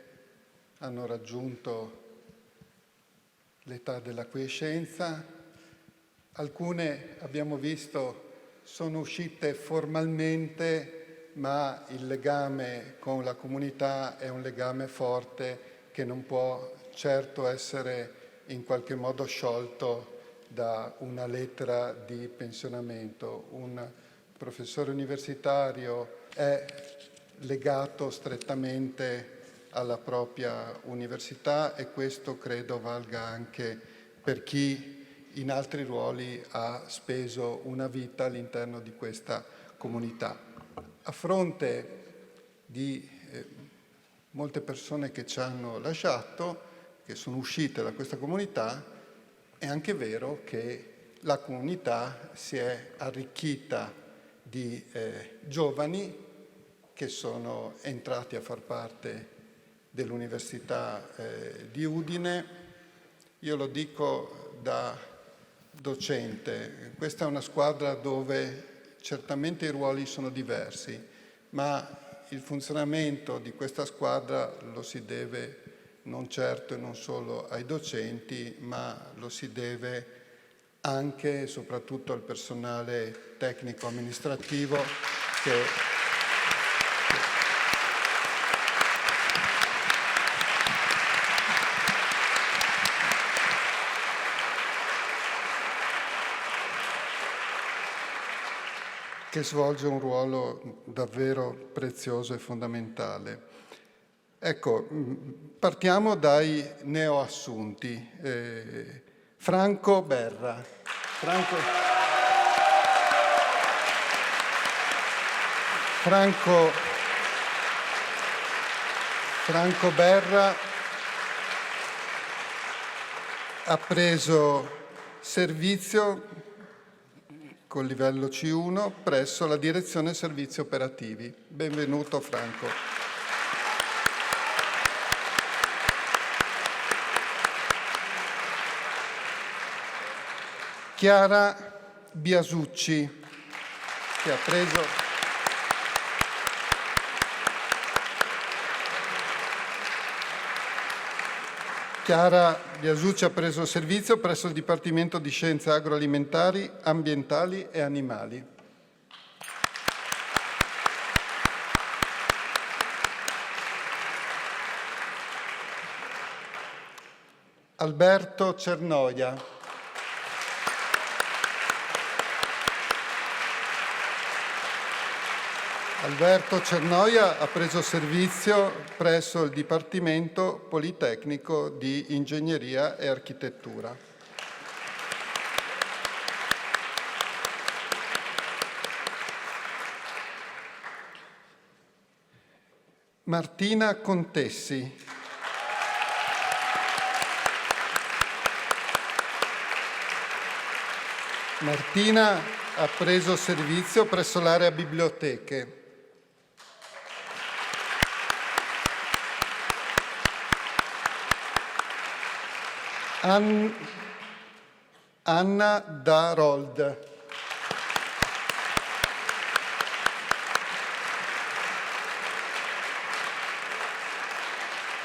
hanno raggiunto l'età della quiescenza, alcune abbiamo visto sono uscite formalmente, ma il legame con la comunità è un legame forte che non può certo essere in qualche modo sciolto da una lettera di pensionamento. Un professore universitario è legato strettamente alla propria università e questo credo valga anche per chi in altri ruoli ha speso una vita all'interno di questa comunità. A fronte di molte persone che ci hanno lasciato, che sono uscite da questa comunità, è anche vero che la comunità si è arricchita di giovani che sono entrati a far parte dell'Università di Udine. Io lo dico da docente, questa è una squadra dove certamente i ruoli sono diversi, ma il funzionamento di questa squadra lo si deve non certo e non solo ai docenti, ma lo si deve anche e soprattutto al personale tecnico-amministrativo che svolge un ruolo davvero prezioso e fondamentale. Ecco, partiamo dai neoassunti. Franco Berra. Franco Berra ha preso servizio col livello C1 presso la Direzione Servizi Operativi. Benvenuto Franco. Chiara Biasucci, che ha preso Chiara Biasucci ha preso servizio presso il Dipartimento di Scienze Agroalimentari, Ambientali e Animali. Alberto Cernoia. Alberto Cernoia ha preso servizio presso il Dipartimento Politecnico di Ingegneria e Architettura. Martina Contessi. Martina ha preso servizio presso l'area biblioteche. Anna Darold.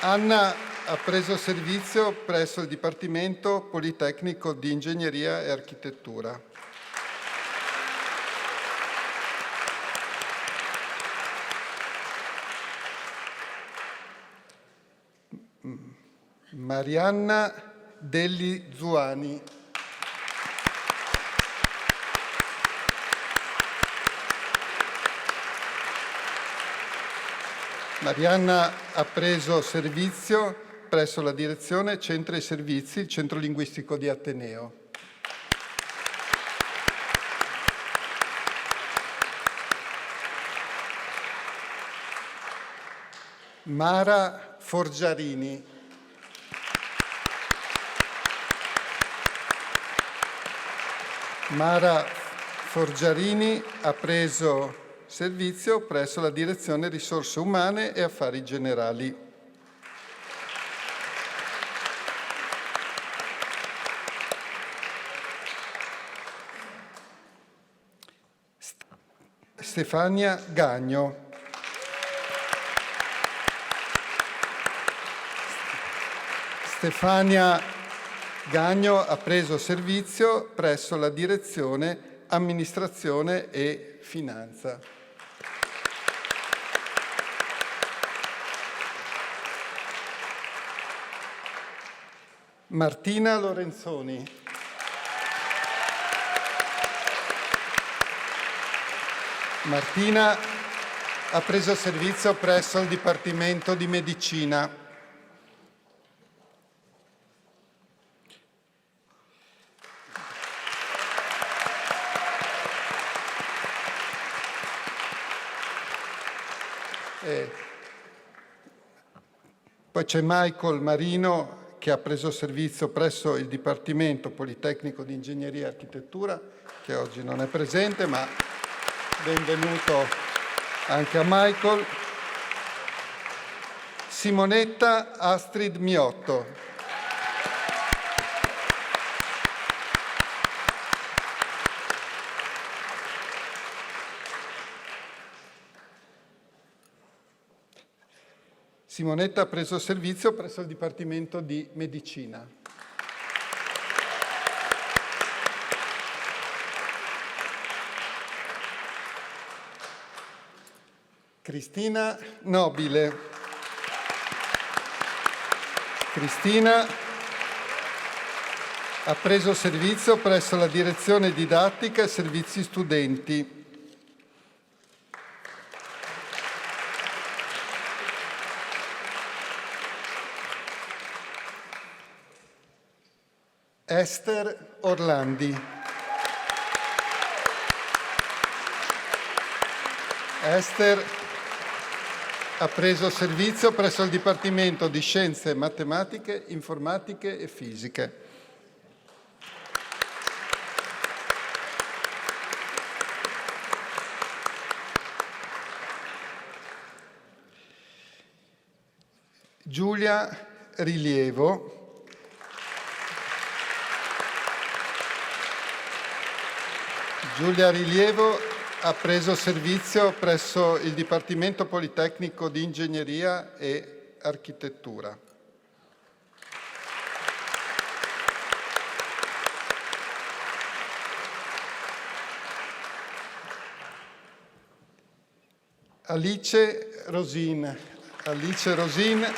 Anna ha preso servizio presso il Dipartimento Politecnico di Ingegneria e Architettura. Marianna Delli Zuani. Marianna ha preso servizio presso la direzione Centri e Servizi, il Centro Linguistico di Ateneo. Mara Forgiarini. Mara Forgiarini ha preso servizio presso la Direzione Risorse Umane e Affari Generali. Stefania Gagno. Stefania Gagno ha preso servizio presso la Direzione Amministrazione e Finanza. Martina Lorenzoni. Martina ha preso servizio presso il Dipartimento di Medicina. Poi c'è Michael Marino che ha preso servizio presso il Dipartimento Politecnico di Ingegneria e Architettura, che oggi non è presente, ma benvenuto anche a Michael. Simonetta Astrid Miotto. Simonetta ha preso servizio presso il Dipartimento di Medicina. Cristina Nobile. Cristina ha preso servizio presso la Direzione Didattica e Servizi Studenti. Esther Orlandi. Esther ha preso servizio presso il Dipartimento di Scienze Matematiche, Informatiche e Fisiche. Giulia Rilievo. Giulia Rilievo ha preso servizio presso il Dipartimento Politecnico di Ingegneria e Architettura. Alice Rosin. Alice Rosin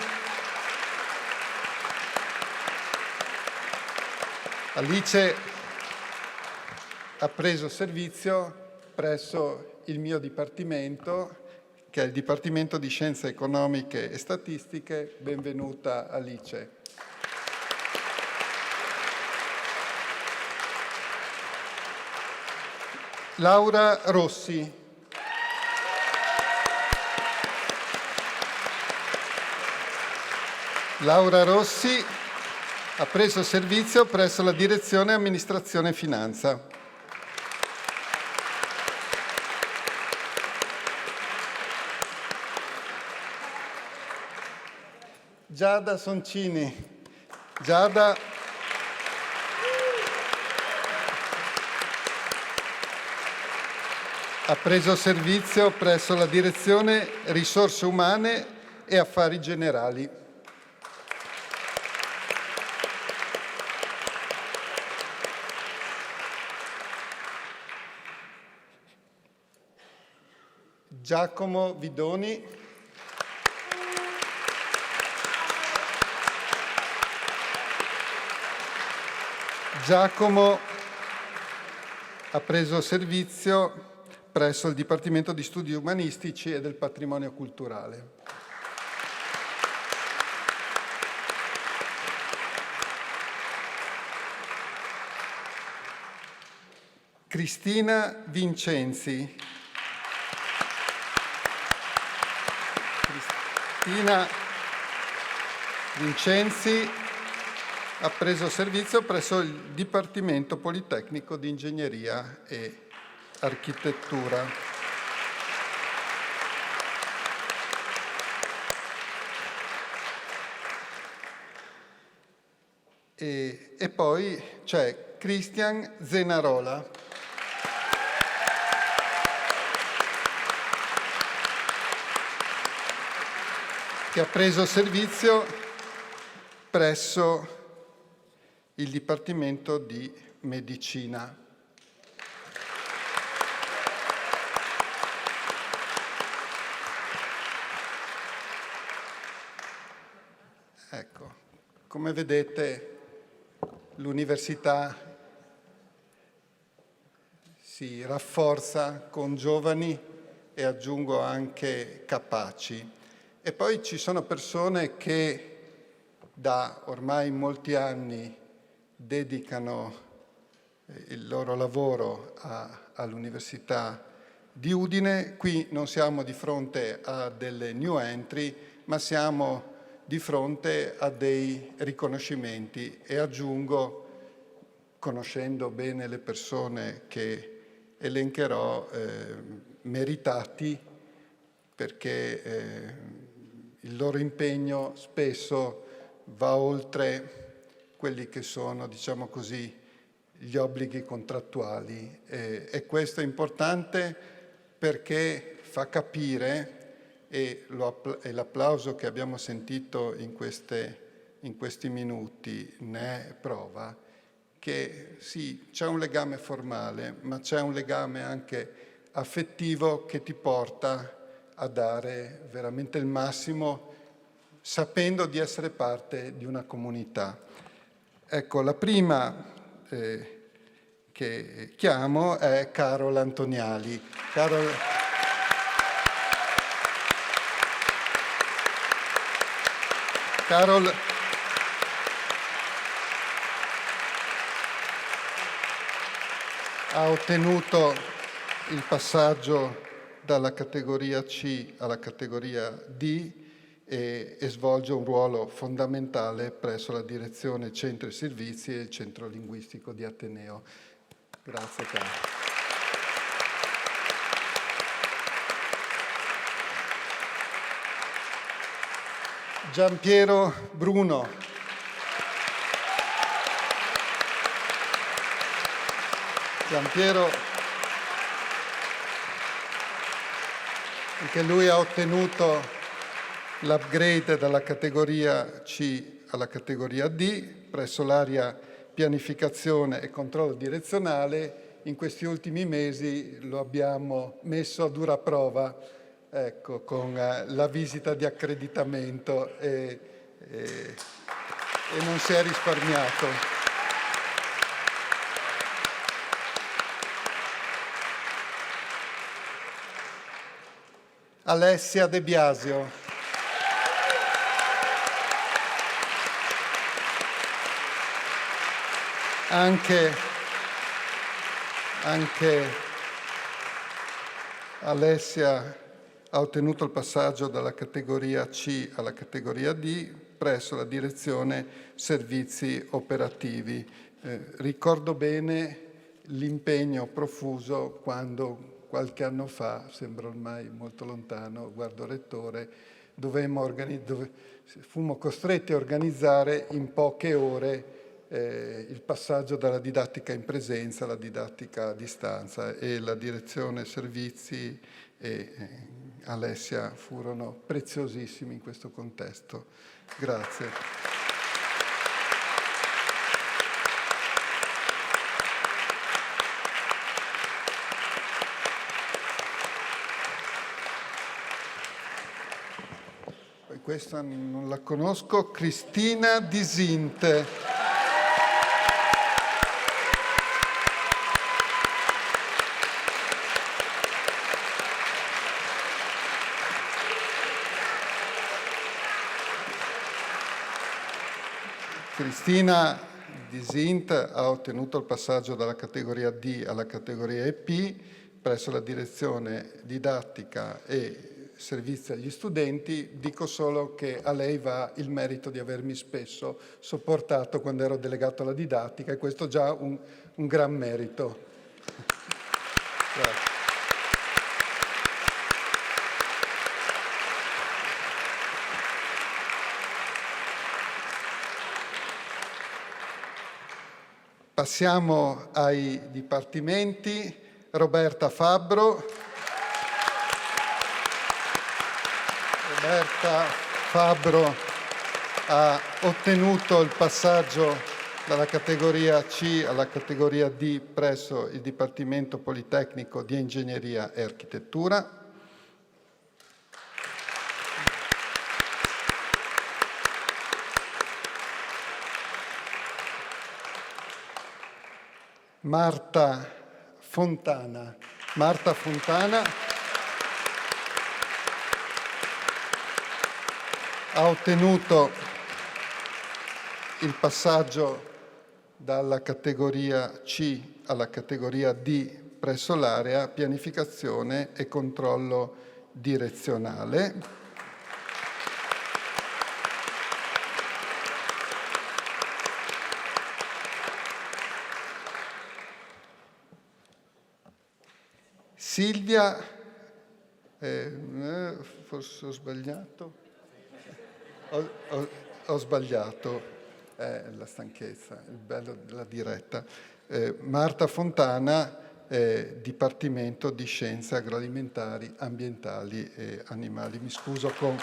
ha preso servizio presso il mio dipartimento, che è il Dipartimento di Scienze Economiche e Statistiche. Benvenuta Alice. Laura Rossi. Laura Rossi ha preso servizio presso la Direzione Amministrazione e Finanza. Giada Soncini. Giada ha preso servizio presso la Direzione Risorse Umane e Affari Generali. Giacomo Vidoni. Giacomo ha preso servizio presso il Dipartimento di Studi Umanistici e del Patrimonio Culturale. Cristina Vincenzi. Cristina Vincenzi ha preso servizio presso il Dipartimento Politecnico di Ingegneria e Architettura. E poi c'è Christian Zenarola. Che ha preso servizio presso il Dipartimento di Medicina. Ecco, come vedete l'università si rafforza con giovani e aggiungo anche capaci. E poi ci sono persone che da ormai molti anni dedicano il loro lavoro all'Università di Udine. Qui non siamo di fronte a delle new entry, ma siamo di fronte a dei riconoscimenti e aggiungo, conoscendo bene le persone che elencherò, meritati, perché il loro impegno spesso va oltre quelli che sono, diciamo così, gli obblighi contrattuali. E questo è importante perché fa capire e l'applauso che abbiamo sentito in questi minuti ne è prova, che sì, c'è un legame formale, ma c'è un legame anche affettivo che ti porta a dare veramente il massimo, sapendo di essere parte di una comunità. Ecco, la prima che chiamo è Carol Antoniali. Carol ha ottenuto il passaggio dalla categoria C alla categoria D e svolge un ruolo fondamentale presso la direzione Centri e Servizi e il Centro Linguistico di Ateneo. Grazie Carlo. Giampiero Bruno. Giampiero, anche lui ha ottenuto l'upgrade dalla categoria C alla categoria D presso l'area pianificazione e controllo direzionale. In questi ultimi mesi lo abbiamo messo a dura prova, ecco, con la visita di accreditamento e non si è risparmiato. Alessia De Biasio. Anche Alessia ha ottenuto il passaggio dalla categoria C alla categoria D presso la direzione servizi operativi. Ricordo bene l'impegno profuso quando qualche anno fa, sembra ormai molto lontano, guardo rettore, fummo costretti a organizzare in poche ore il passaggio dalla didattica in presenza alla didattica a distanza, e la direzione servizi e Alessia furono preziosissimi in questo contesto. Grazie. Questa non la conosco, Cristina Disinte. Cristina Disint ha ottenuto il passaggio dalla categoria D alla categoria EP presso la direzione didattica e servizi agli studenti. Dico solo che a lei va il merito di avermi spesso sopportato quando ero delegato alla didattica, e questo già un gran merito. Grazie. Passiamo ai dipartimenti. Roberta Fabbro. Roberta Fabbro ha ottenuto il passaggio dalla categoria C alla categoria D presso il Dipartimento Politecnico di Ingegneria e Architettura. Marta Fontana ha ottenuto il passaggio dalla categoria C alla categoria D presso l'area pianificazione e controllo direzionale. Silvia, forse ho sbagliato, ho sbagliato, la stanchezza, il bello della diretta. Marta Fontana Dipartimento di Scienze Agroalimentari, Ambientali e Animali. Mi scuso con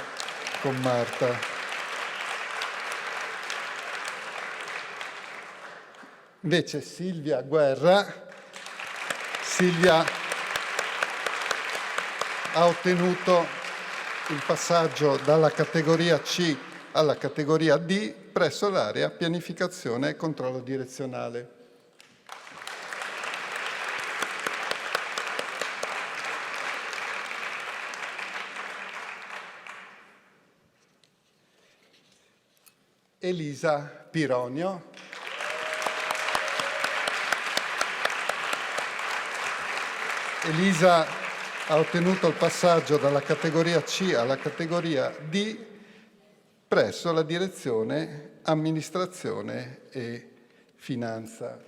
Marta. Invece Silvia Guerra. Silvia ha ottenuto il passaggio dalla categoria C alla categoria D presso l'area pianificazione e controllo direzionale. Elisa Pironio. Elisa ha ottenuto il passaggio dalla categoria C alla categoria D presso la direzione Amministrazione e Finanza.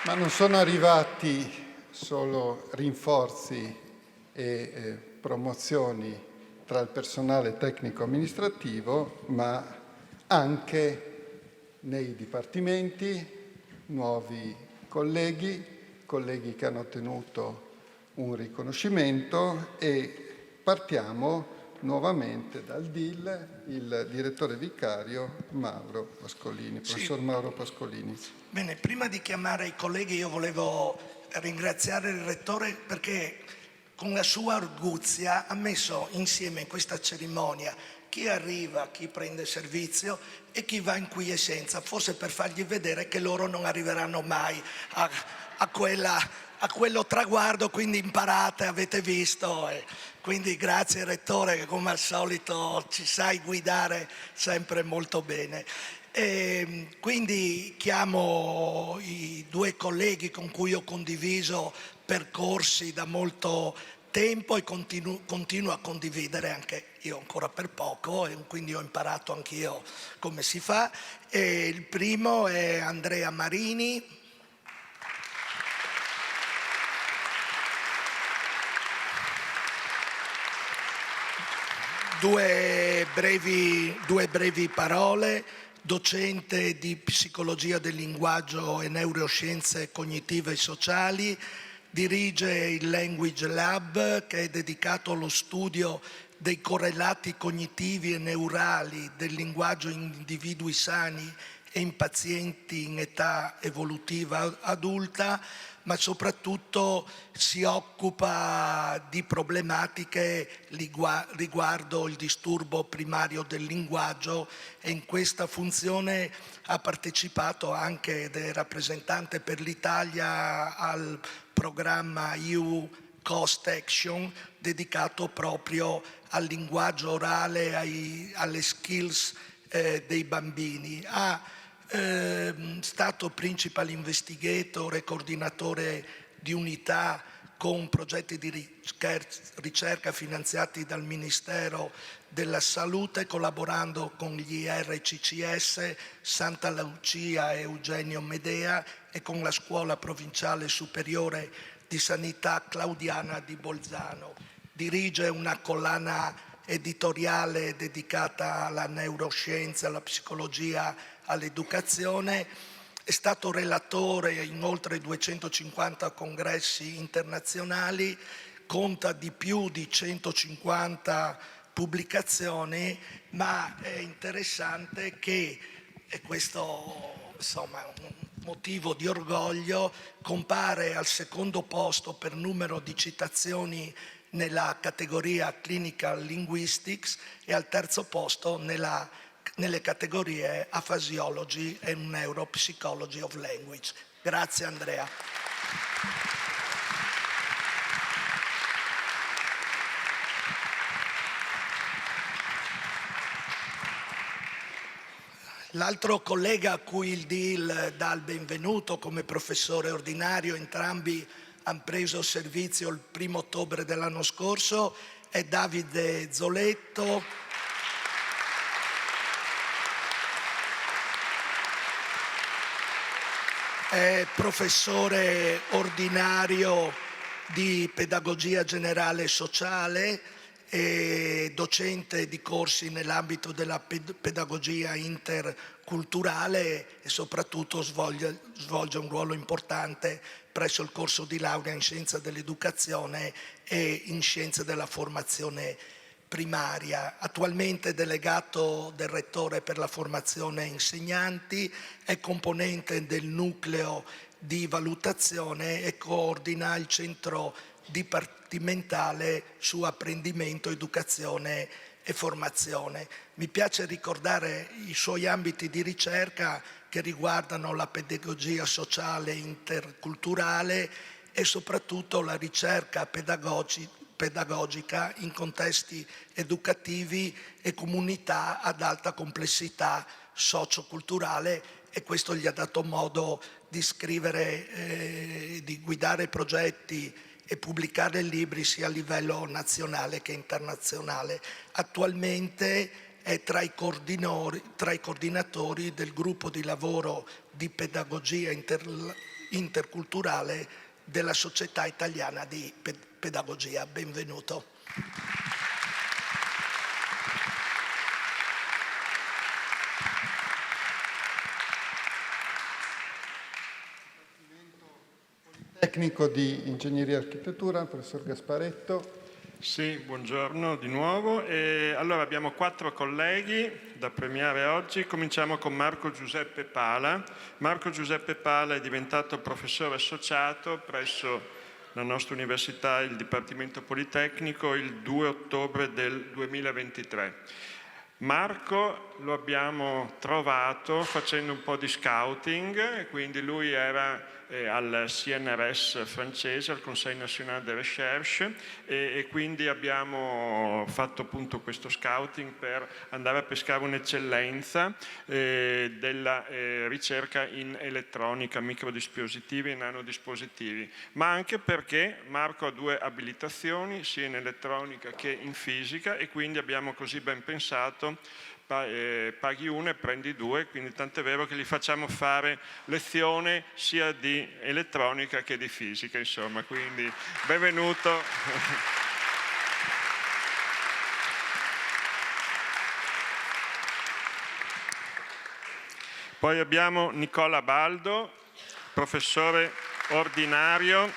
Ma non sono arrivati solo rinforzi e promozioni tra il personale tecnico-amministrativo, ma anche nei dipartimenti nuovi colleghi che hanno ottenuto un riconoscimento, e partiamo nuovamente dal DIL, il direttore vicario Mauro Pascolini, professor Mauro Pascolini. Bene, prima di chiamare i colleghi io volevo ringraziare il Rettore perché con la sua arguzia ha messo insieme in questa cerimonia chi arriva, chi prende servizio e chi va in quiescenza, forse per fargli vedere che loro non arriveranno mai a quello traguardo, quindi imparate, avete visto. Quindi grazie Rettore che come al solito ci sai guidare sempre molto bene. Quindi chiamo i due colleghi con cui ho condiviso percorsi da molto tempo e continuo a condividere anche io ancora per poco, e quindi ho imparato anch'io come si fa. Il primo è Andrea Marini. Due brevi parole. Docente di psicologia del linguaggio e neuroscienze cognitive e sociali, dirige il Language Lab, che è dedicato allo studio dei correlati cognitivi e neurali del linguaggio in individui sani e in pazienti in età evolutiva adulta, ma soprattutto si occupa di problematiche riguardo il disturbo primario del linguaggio, e in questa funzione ha partecipato anche ed è rappresentante per l'Italia al programma EU Cost Action dedicato proprio al linguaggio orale, alle skills dei bambini. Stato principal investigator e coordinatore di unità con progetti di ricerca finanziati dal Ministero della Salute, collaborando con gli RCCS Santa Lucia e Eugenio Medea e con la Scuola Provinciale Superiore di Sanità Claudiana di Bolzano. Dirige una collana editoriale dedicata alla neuroscienza, alla psicologia, all'educazione. È stato relatore in oltre 250 congressi internazionali, conta di più di 150 pubblicazioni, ma è interessante che, e questo insomma è un motivo di orgoglio, compare al secondo posto per numero di citazioni nella categoria Clinical Linguistics e al terzo posto nelle categorie Aphasiology e Neuropsychology of Language. Grazie Andrea. L'altro collega a cui il DIL dà il benvenuto come professore ordinario, entrambi hanno preso servizio il 1° ottobre dell'anno scorso, è Davide Zoletto. È professore ordinario di pedagogia generale e sociale e docente di corsi nell'ambito della pedagogia interculturale e soprattutto svolge un ruolo importante presso il corso di laurea in scienza dell'educazione e in scienze della formazione primaria. Attualmente delegato del Rettore per la formazione insegnanti, è componente del nucleo di valutazione e coordina il centro dipartimentale su apprendimento, educazione e formazione. Mi piace ricordare i suoi ambiti di ricerca che riguardano la pedagogia sociale interculturale e soprattutto la ricerca pedagogica in contesti educativi e comunità ad alta complessità socioculturale, e questo gli ha dato modo di scrivere, di guidare progetti e pubblicare libri sia a livello nazionale che internazionale. Attualmente è tra i coordinatori del gruppo di lavoro di pedagogia interculturale della Società Italiana di Pedagogia. Benvenuto. Tecnico di Ingegneria e Architettura, professor Gasparetto. Sì, buongiorno di nuovo. Allora abbiamo 4 colleghi da premiare oggi. Cominciamo con Marco Giuseppe Pala. Marco Giuseppe Pala è diventato professore associato presso la nostra università, il Dipartimento Politecnico, il 2 ottobre del 2023. Marco lo abbiamo trovato facendo un po' di scouting, quindi lui era al CNRS francese, al Conseil National de Recherche, e quindi abbiamo fatto appunto questo scouting per andare a pescare un'eccellenza della ricerca in elettronica, microdispositivi e nanodispositivi, ma anche perché Marco ha 2 abilitazioni, sia in elettronica che in fisica, e quindi abbiamo così ben pensato: paghi 1 e prendi 2, quindi tant'è vero che gli facciamo fare lezione sia di elettronica che di fisica, insomma, quindi benvenuto. Poi abbiamo Nicola Baldo, professore ordinario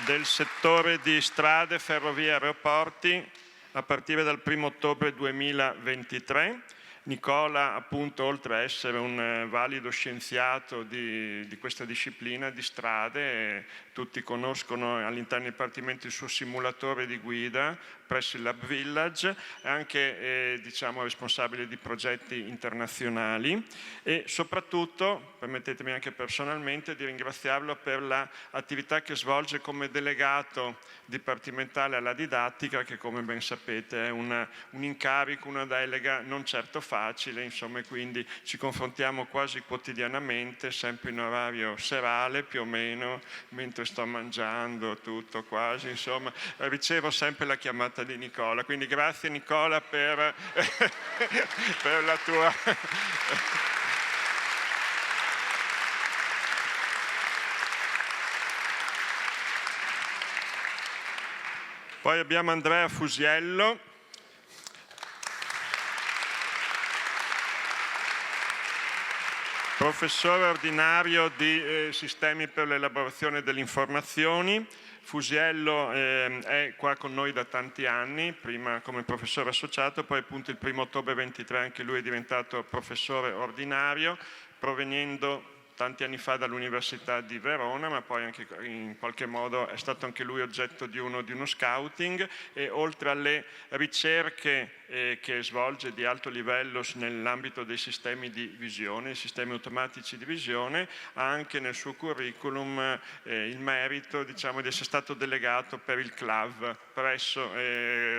del settore di strade, ferrovie e aeroporti a partire dal 1 ottobre 2023. Nicola, appunto, oltre a essere un valido scienziato di questa disciplina di strade, tutti conoscono all'interno del Dipartimento il suo simulatore di guida presso il Lab Village, è anche diciamo, responsabile di progetti internazionali, e soprattutto, permettetemi anche personalmente di ringraziarlo per l'attività che svolge come delegato dipartimentale alla didattica, che come ben sapete è un incarico, una delega non certo facile, insomma, e quindi ci confrontiamo quasi quotidianamente, sempre in orario serale più o meno, mentre sto mangiando, tutto quasi, insomma, ricevo sempre la chiamata di Nicola, quindi grazie Nicola per, per la tua... Poi abbiamo Andrea Fusiello, professore ordinario di sistemi per l'elaborazione delle informazioni. Fusiello è qua con noi da tanti anni, prima come professore associato, poi appunto il 1 ottobre 23 anche lui è diventato professore ordinario, provenendo tanti anni fa dall'Università di Verona, ma poi anche in qualche modo è stato anche lui oggetto di uno scouting, e oltre alle ricerche che svolge di alto livello nell'ambito dei sistemi di visione, sistemi automatici di visione, ha anche nel suo curriculum il merito, diciamo, di essere stato delegato per il CLAV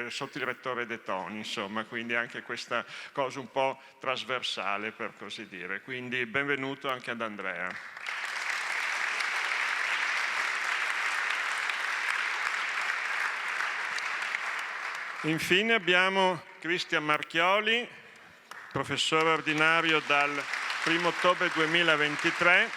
sotto il rettore De Toni, insomma, quindi anche questa cosa un po' trasversale, per così dire. Quindi benvenuto anche ad Andrea. Infine abbiamo Cristian Marchioli, professore ordinario dal 1 ottobre 2023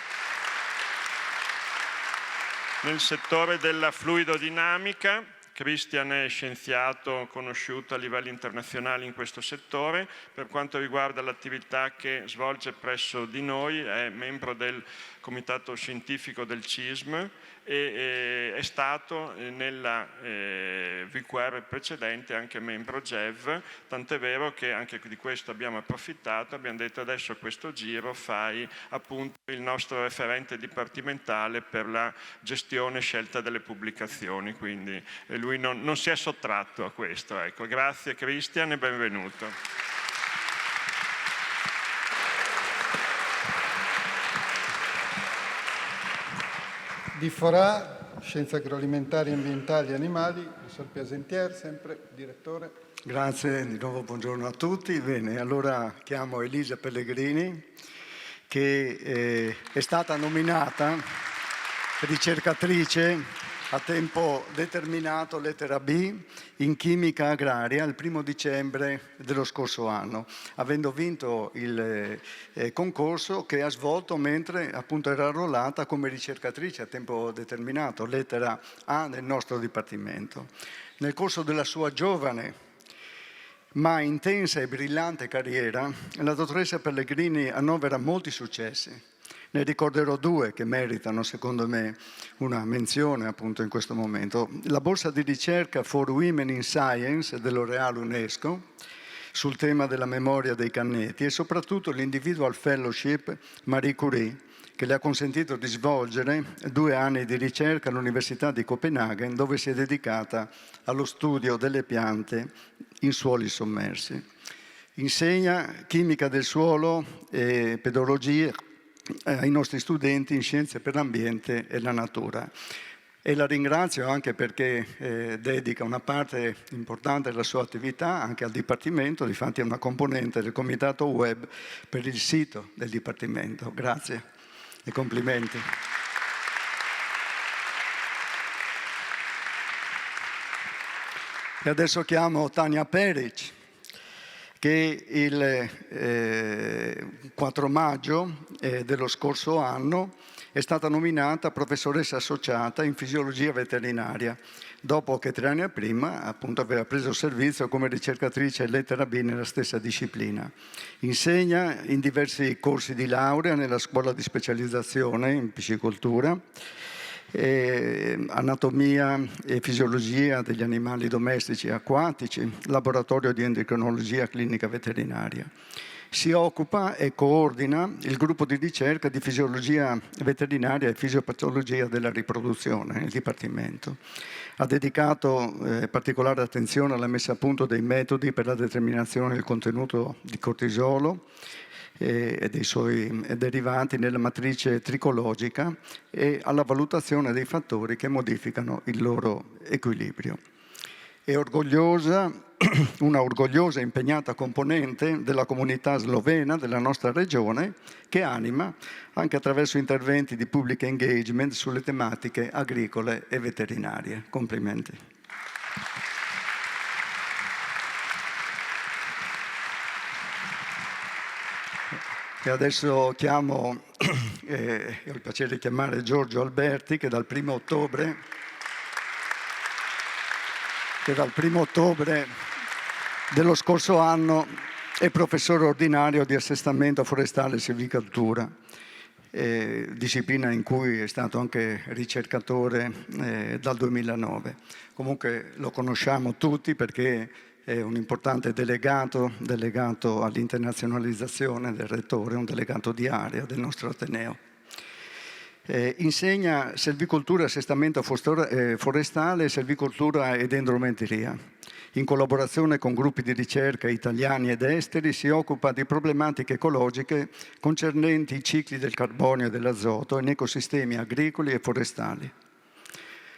nel settore della fluidodinamica, Christian è scienziato conosciuto a livelli internazionali in questo settore. Per quanto riguarda l'attività che svolge presso di noi, è membro del comitato scientifico del CISM e è stato nella VQR precedente anche membro GEV, tant'è vero che anche di questo abbiamo approfittato, abbiamo detto adesso a questo giro fai appunto il nostro referente dipartimentale per la gestione e scelta delle pubblicazioni, quindi lui non si è sottratto a questo. Ecco. Grazie Christian e benvenuto. Di FORA, Scienze Agroalimentari, Ambientali e Animali, professor Piasentier, sempre direttore. Grazie, di nuovo buongiorno a tutti. Bene, allora chiamo Elisa Pellegrini, che è stata nominata ricercatrice a tempo determinato, lettera B, in chimica agraria il 1° dicembre dello scorso anno, avendo vinto il concorso che ha svolto mentre appunto era arruolata come ricercatrice a tempo determinato, lettera A del nostro dipartimento. Nel corso della sua giovane ma intensa e brillante carriera, la dottoressa Pellegrini annovera molti successi. Ne ricorderò 2 che meritano, secondo me, una menzione appunto in questo momento. La borsa di ricerca for Women in Science dell'Oréal UNESCO sul tema della memoria dei canneti e soprattutto l'Individual Fellowship Marie Curie, che le ha consentito di svolgere 2 anni di ricerca all'Università di Copenaghen, dove si è dedicata allo studio delle piante in suoli sommersi. Insegna chimica del suolo e pedologia ai nostri studenti in scienze per l'ambiente e la natura. E la ringrazio anche perché dedica una parte importante della sua attività anche al Dipartimento, difatti è una componente del comitato web per il sito del Dipartimento. Grazie e complimenti. E adesso chiamo Tania Peric, che il 4 maggio dello scorso anno è stata nominata professoressa associata in fisiologia veterinaria, dopo che 3 anni prima appunto aveva preso servizio come ricercatrice lettera B nella stessa disciplina. Insegna in diversi corsi di laurea nella scuola di specializzazione in piscicoltura, anatomia e fisiologia degli animali domestici e acquatici, laboratorio di endocrinologia clinica veterinaria. Si occupa e coordina il gruppo di ricerca di fisiologia veterinaria e fisiopatologia della riproduzione, il Dipartimento. Ha dedicato particolare attenzione alla messa a punto dei metodi per la determinazione del contenuto di cortisolo e dei suoi derivati nella matrice tricologica e alla valutazione dei fattori che modificano il loro equilibrio. È una orgogliosa e impegnata componente della comunità slovena della nostra regione che anima anche attraverso interventi di public engagement sulle tematiche agricole e veterinarie. Complimenti. E adesso chiamo, ho il piacere di chiamare Giorgio Alberti, che dal 1° ottobre dello scorso anno è professore ordinario di assestamento forestale e silvicoltura, disciplina in cui è stato anche ricercatore dal 2009. Comunque lo conosciamo tutti perché è un importante delegato all'internazionalizzazione del rettore, un delegato di area del nostro Ateneo. Insegna selvicoltura, assestamento forestale, selvicoltura ed endromenteria. In collaborazione con gruppi di ricerca italiani ed esteri si occupa di problematiche ecologiche concernenti i cicli del carbonio e dell'azoto in ecosistemi agricoli e forestali.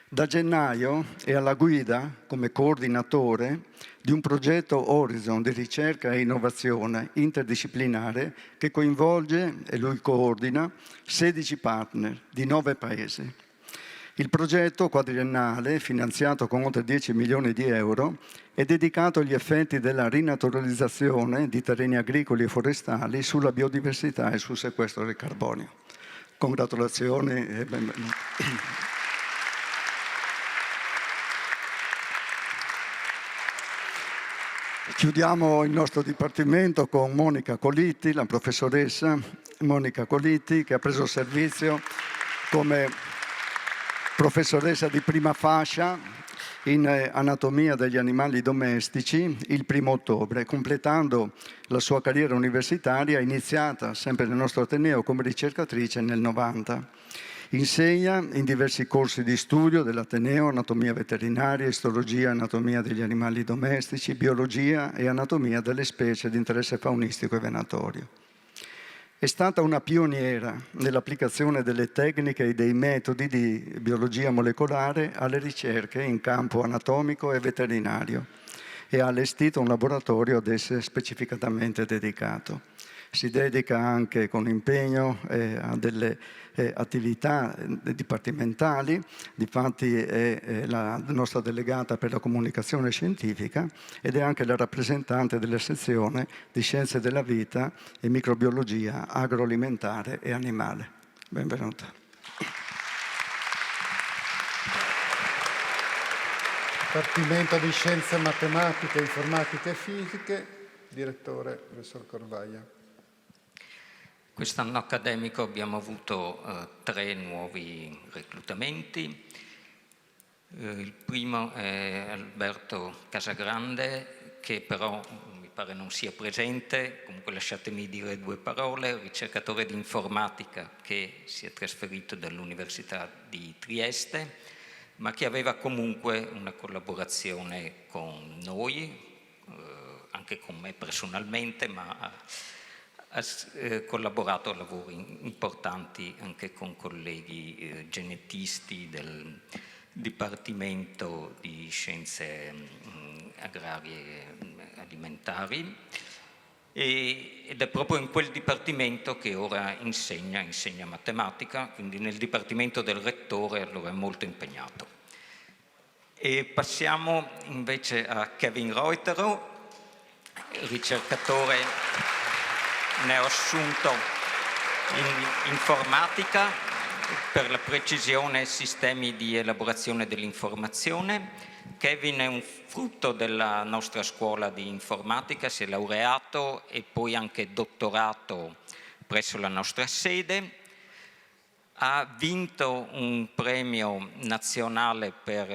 Da gennaio è alla guida, come coordinatore, di un progetto Horizon di ricerca e innovazione interdisciplinare che coinvolge, e lui coordina, 16 partner di 9 paesi. Il progetto quadriennale, finanziato con oltre 10 milioni di euro, è dedicato agli effetti della rinaturalizzazione di terreni agricoli e forestali sulla biodiversità e sul sequestro del carbonio. Congratulazioni e benvenuti. Chiudiamo il nostro dipartimento con Monica Coliti, la professoressa Monica Coliti, che ha preso servizio come professoressa di prima fascia in anatomia degli animali domestici il 1° ottobre, completando la sua carriera universitaria iniziata sempre nel nostro Ateneo come ricercatrice nel 90. Insegna in diversi corsi di studio dell'Ateneo anatomia veterinaria, istologia, anatomia degli animali domestici, biologia e anatomia delle specie di interesse faunistico e venatorio. È stata una pioniera nell'applicazione delle tecniche e dei metodi di biologia molecolare alle ricerche in campo anatomico e veterinario e ha allestito un laboratorio ad esse specificatamente dedicato. Si dedica anche con impegno a delle attività dipartimentali, difatti è la nostra delegata per la comunicazione scientifica ed è anche la rappresentante della sezione di Scienze della Vita e Microbiologia agroalimentare e animale. Benvenuta. Dipartimento di Scienze Matematiche, Informatiche e Fisiche, direttore professor Corvaia. Quest'anno accademico abbiamo avuto 3 nuovi reclutamenti. Il primo è Alberto Casagrande, che però mi pare non sia presente, comunque lasciatemi dire 2 parole, ricercatore di informatica che si è trasferito dall'Università di Trieste, ma che aveva comunque una collaborazione con noi, anche con me personalmente, ma ha collaborato a lavori importanti anche con colleghi genetisti del Dipartimento di Scienze Agrarie e Alimentari ed è proprio in quel dipartimento che ora insegna matematica, quindi nel dipartimento del rettore, allora è molto impegnato. E passiamo invece a Kevin Reutero, ricercatore neoassunto in informatica, per la precisione sistemi di elaborazione dell'informazione. Kevin è un frutto della nostra scuola di informatica, si è laureato e poi anche dottorato presso la nostra sede. Ha vinto un premio nazionale per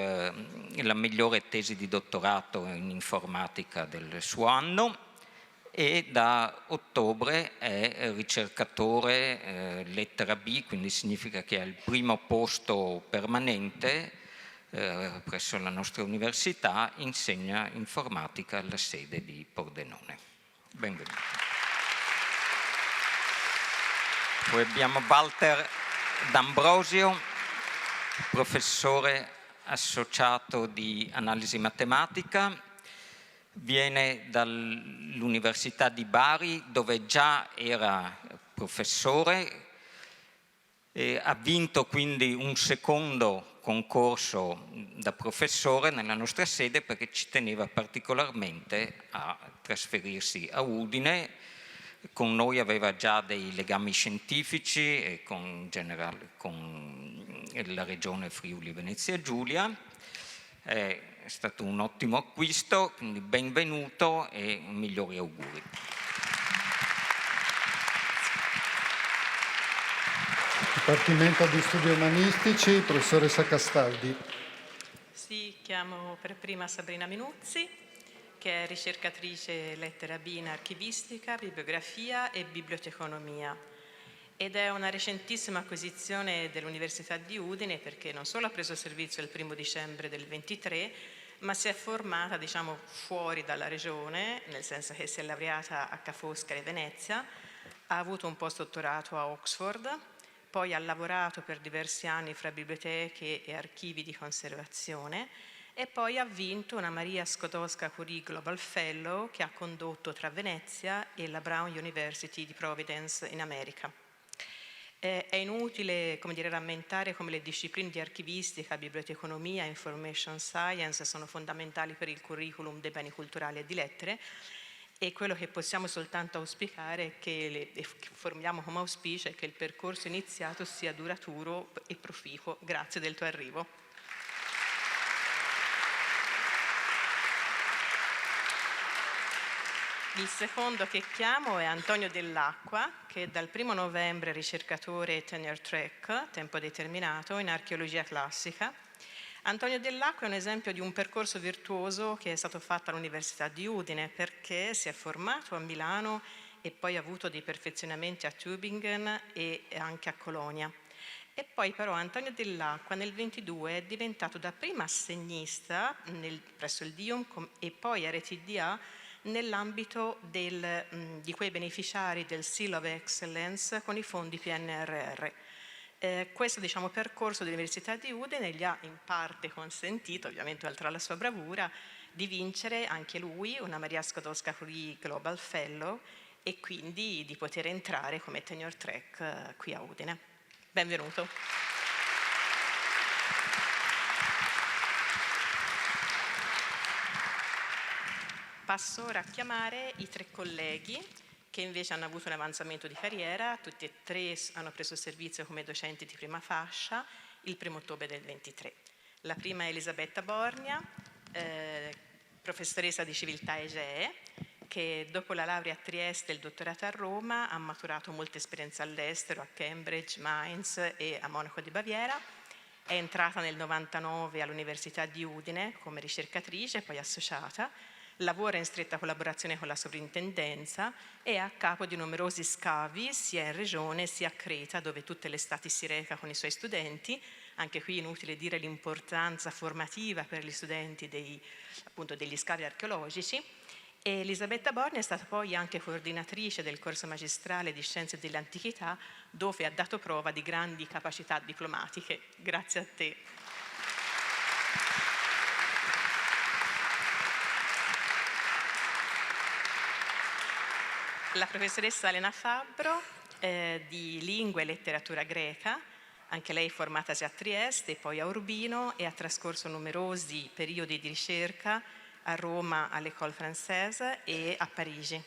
la migliore tesi di dottorato in informatica del suo anno e da ottobre è ricercatore lettera B, quindi significa che ha il primo posto permanente presso la nostra università, insegna informatica alla sede di Pordenone. Benvenuto. Poi abbiamo Walter D'Ambrosio, professore associato di analisi matematica. Viene dall'Università di Bari, dove già era professore, ha vinto quindi un secondo concorso da professore nella nostra sede perché ci teneva particolarmente a trasferirsi a Udine. Con noi aveva già dei legami scientifici e con la regione Friuli Venezia Giulia. È stato un ottimo acquisto, quindi benvenuto e migliori auguri. Dipartimento di Studi Umanistici, professoressa Castaldi. Sì, chiamo per prima Sabrina Minuzzi, che è ricercatrice lettera B in archivistica, bibliografia e biblioteconomia. Ed è una recentissima acquisizione dell'Università di Udine perché non solo ha preso servizio il 1° dicembre del 23, ma si è formata, fuori dalla regione, nel senso che si è laureata a Ca' Foscari e Venezia, ha avuto un postdottorato a Oxford, poi ha lavorato per diversi anni fra biblioteche e archivi di conservazione e poi ha vinto una Maria Skłodowska-Curie Global Fellow che ha condotto tra Venezia e la Brown University di Providence in America. È inutile rammentare come le discipline di archivistica, biblioteconomia e information science sono fondamentali per il curriculum dei beni culturali e di lettere e quello che possiamo soltanto auspicare e formiamo come auspicio è che il percorso iniziato sia duraturo e proficuo. Grazie del tuo arrivo. Il secondo che chiamo è Antonio Dell'Acqua, che dal 1 novembre è ricercatore tenure track, tempo determinato, in archeologia classica. Antonio Dell'Acqua è un esempio di un percorso virtuoso che è stato fatto all'Università di Udine, perché si è formato a Milano e poi ha avuto dei perfezionamenti a Tübingen e anche a Colonia. E poi però Antonio Dell'Acqua nel 22 è diventato dapprima assegnista presso il DIUM e poi RTDA nell'ambito di quei beneficiari del Seal of Excellence con i fondi PNRR. Questo percorso dell'Università di Udine gli ha in parte consentito, ovviamente oltre alla sua bravura, di vincere anche lui una Maria Skłodowska-Curie Global Fellow e quindi di poter entrare come tenure track qui a Udine. Benvenuto. Passo ora a chiamare i 3 colleghi che invece hanno avuto un avanzamento di carriera. Tutti e 3 hanno preso servizio come docenti di prima fascia il 1 ottobre del 23. La prima è Elisabetta Borgna, professoressa di civiltà Egee, che dopo la laurea a Trieste e il dottorato a Roma ha maturato molte esperienze all'estero, a Cambridge, Mainz e a Monaco di Baviera. È entrata nel 99 all'Università di Udine come ricercatrice, poi associata. Lavora in stretta collaborazione con la sovrintendenza e è a capo di numerosi scavi sia in regione sia a Creta, dove tutte le estati si reca con i suoi studenti. Anche qui è inutile dire l'importanza formativa per gli studenti degli scavi archeologici. E Elisabetta Borgna è stata poi anche coordinatrice del corso magistrale di Scienze dell'Antichità, dove ha dato prova di grandi capacità diplomatiche. Grazie a te. La professoressa Elena Fabbro di Lingua e Letteratura Greca, anche lei formatasi a Trieste e poi a Urbino e ha trascorso numerosi periodi di ricerca a Roma all'École Française e a Parigi.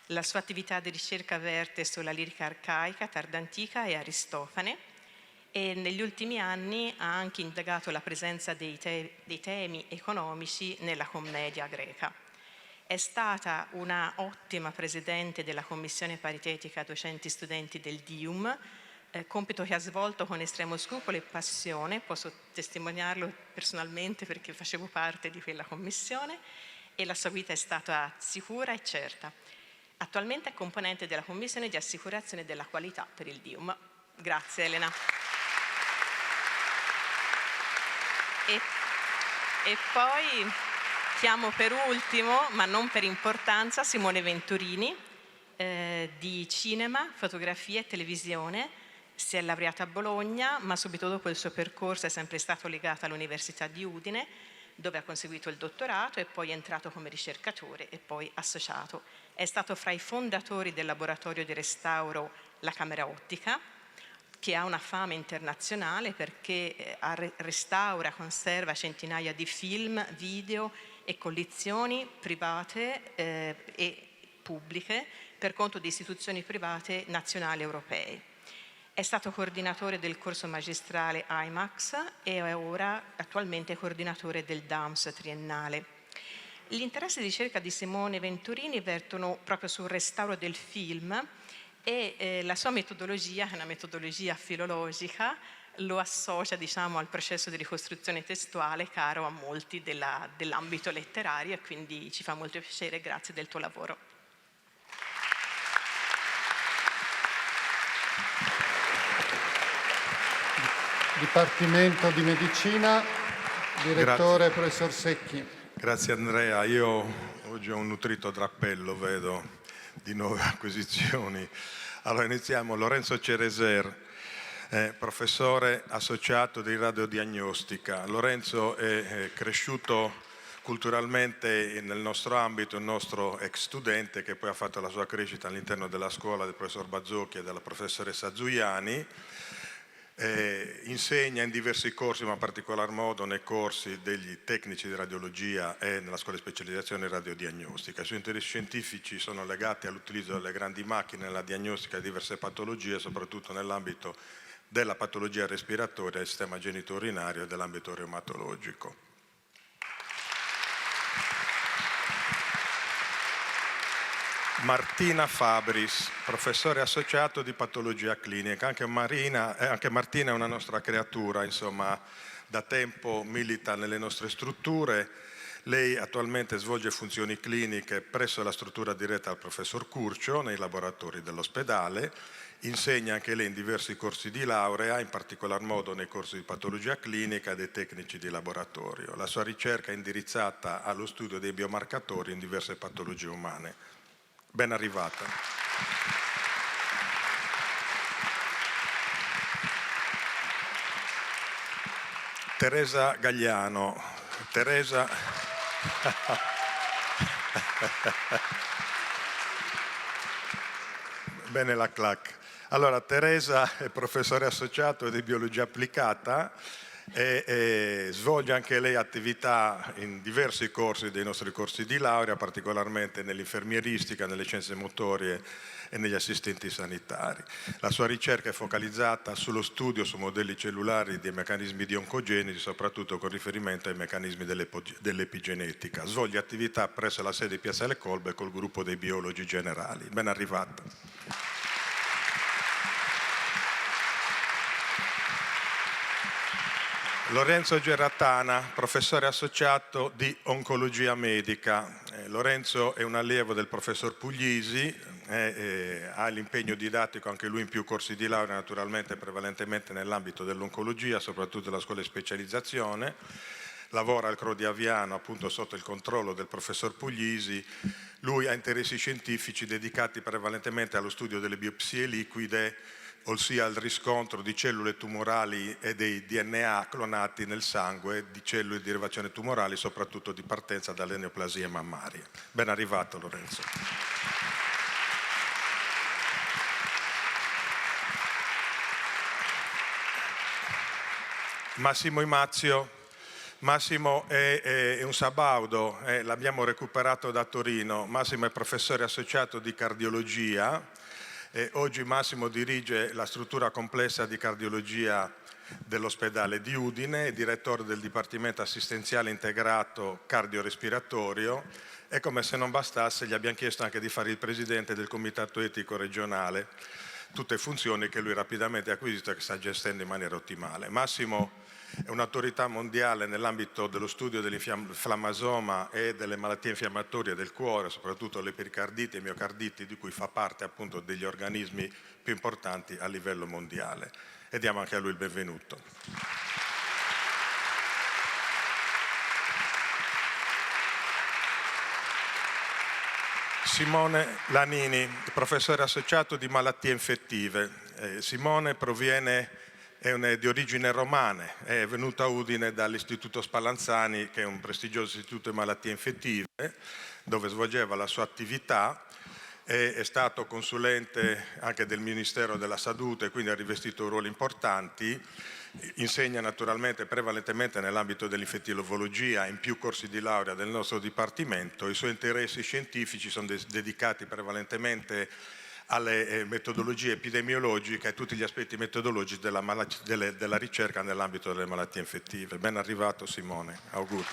La sua attività di ricerca verte sulla lirica arcaica, tardantica e Aristofane e negli ultimi anni ha anche indagato la presenza dei temi economici nella commedia greca. È stata una ottima presidente della commissione paritetica docenti studenti del DIUM, compito che ha svolto con estremo scrupolo e passione, posso testimoniarlo personalmente perché facevo parte di quella commissione e la sua guida è stata sicura e certa. Attualmente è componente della commissione di assicurazione della qualità per il DIUM. Grazie Elena. E poi chiamo per ultimo, ma non per importanza, Simone Venturini di cinema, fotografia e televisione. Si è laureata a Bologna, ma subito dopo il suo percorso è sempre stato legato all'Università di Udine, dove ha conseguito il dottorato e poi è entrato come ricercatore e poi associato. È stato fra i fondatori del laboratorio di restauro La Camera Ottica, che ha una fama internazionale perché restaura, conserva centinaia di film, video e collezioni private e pubbliche per conto di istituzioni private nazionali e europee. È stato coordinatore del corso magistrale IMAX e è ora attualmente coordinatore del DAMS triennale. Gli interessi di ricerca di Simone Venturini vertono proprio sul restauro del film e la sua metodologia è una metodologia filologica, lo associa al processo di ricostruzione testuale caro a molti dell'ambito letterario e quindi ci fa molto piacere, grazie del tuo lavoro. Dipartimento di Medicina, direttore professor Secchi. Grazie Andrea, io oggi ho un nutrito drappello, vedo, di nuove acquisizioni. Allora iniziamo. Lorenzo Cereser, professore associato di radiodiagnostica. Lorenzo è cresciuto culturalmente nel nostro ambito, il nostro ex studente che poi ha fatto la sua crescita all'interno della scuola del professor Bazzocchi e della professoressa Zuiani. Insegna in diversi corsi, ma in particolar modo nei corsi degli tecnici di radiologia e nella scuola di specializzazione in radiodiagnostica. I suoi interessi scientifici sono legati all'utilizzo delle grandi macchine nella diagnostica di diverse patologie, soprattutto nell'ambito della patologia respiratoria, del sistema genitourinario e dell'ambito reumatologico. Martina Fabris, professore associato di patologia clinica. Anche Martina è una nostra creatura, insomma, da tempo milita nelle nostre strutture. Lei attualmente svolge funzioni cliniche presso la struttura diretta dal professor Curcio nei laboratori dell'ospedale. Insegna anche lei in diversi corsi di laurea, in particolar modo nei corsi di patologia clinica e dei tecnici di laboratorio. La sua ricerca è indirizzata allo studio dei biomarcatori in diverse patologie umane. Ben arrivata. Teresa Gagliano. Teresa... Bene la clac. Allora, Teresa è professore associato di biologia applicata e svolge anche lei attività in diversi corsi dei nostri corsi di laurea, particolarmente nell'infermieristica, nelle scienze motorie e negli assistenti sanitari. La sua ricerca è focalizzata sullo studio su modelli cellulari dei meccanismi di oncogenesi, soprattutto con riferimento ai meccanismi dell'epigenetica. Svolge attività presso la sede di Piazzale Colbe col gruppo dei biologi generali. Ben arrivata. Lorenzo Gerattana, professore associato di oncologia medica. Lorenzo è un allievo del professor Puglisi, ha l'impegno didattico anche lui in più corsi di laurea, naturalmente prevalentemente nell'ambito dell'oncologia, soprattutto della scuola di specializzazione. Lavora al CRO di Aviano appunto sotto il controllo del professor Puglisi. Lui ha interessi scientifici dedicati prevalentemente allo studio delle biopsie liquide, ossia al riscontro di cellule tumorali e dei DNA clonati nel sangue di cellule di derivazione tumorali, soprattutto di partenza dalle neoplasie mammarie. Ben arrivato Lorenzo. Massimo Imazio. Massimo è un sabaudo, l'abbiamo recuperato da Torino. Massimo è professore associato di cardiologia. Oggi Massimo dirige la struttura complessa di cardiologia dell'ospedale di Udine, è direttore del Dipartimento Assistenziale Integrato Cardiorespiratorio e, come se non bastasse, gli abbiamo chiesto anche di fare il presidente del Comitato Etico Regionale, tutte funzioni che lui rapidamente ha acquisito e che sta gestendo in maniera ottimale. Massimo è un'autorità mondiale nell'ambito dello studio dell'infiammasoma e delle malattie infiammatorie del cuore, soprattutto le pericarditi e miocarditi, di cui fa parte appunto degli organismi più importanti a livello mondiale. E diamo anche a lui il benvenuto. Simone Lanini, professore associato di malattie infettive. Simone è di origini romane, è venuto a Udine dall'Istituto Spallanzani, che è un prestigioso istituto di malattie infettive, dove svolgeva la sua attività, è stato consulente anche del Ministero della Salute, quindi ha rivestito ruoli importanti, insegna naturalmente prevalentemente nell'ambito dell'infettivologia in più corsi di laurea del nostro dipartimento. I suoi interessi scientifici sono dedicati prevalentemente alle metodologie epidemiologiche e tutti gli aspetti metodologici della ricerca nell'ambito delle malattie infettive. Ben arrivato Simone, auguri.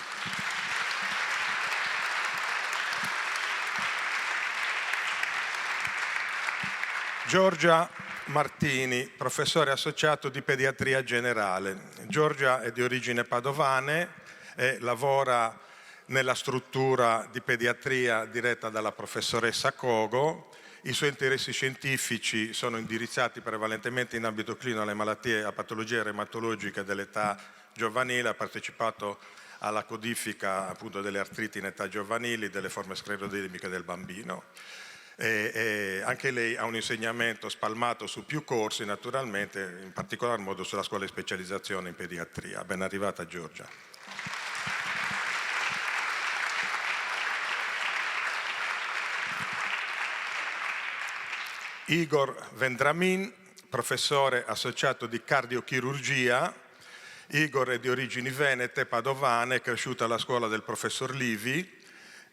Giorgia Martini, professore associato di pediatria generale. Giorgia è di origini padovane e lavora nella struttura di pediatria diretta dalla professoressa Cogo. I suoi interessi scientifici sono indirizzati prevalentemente in ambito clinico alle malattie, a patologie reumatologiche dell'età giovanile, ha partecipato alla codifica appunto delle artriti in età giovanili, delle forme sclerodermiche del bambino. Anche lei ha un insegnamento spalmato su più corsi, naturalmente, in particolar modo sulla scuola di specializzazione in pediatria. Ben arrivata Giorgia. Igor Vendramin, professore associato di cardiochirurgia. Igor è di origini venete, padovane, è cresciuto alla scuola del professor Livi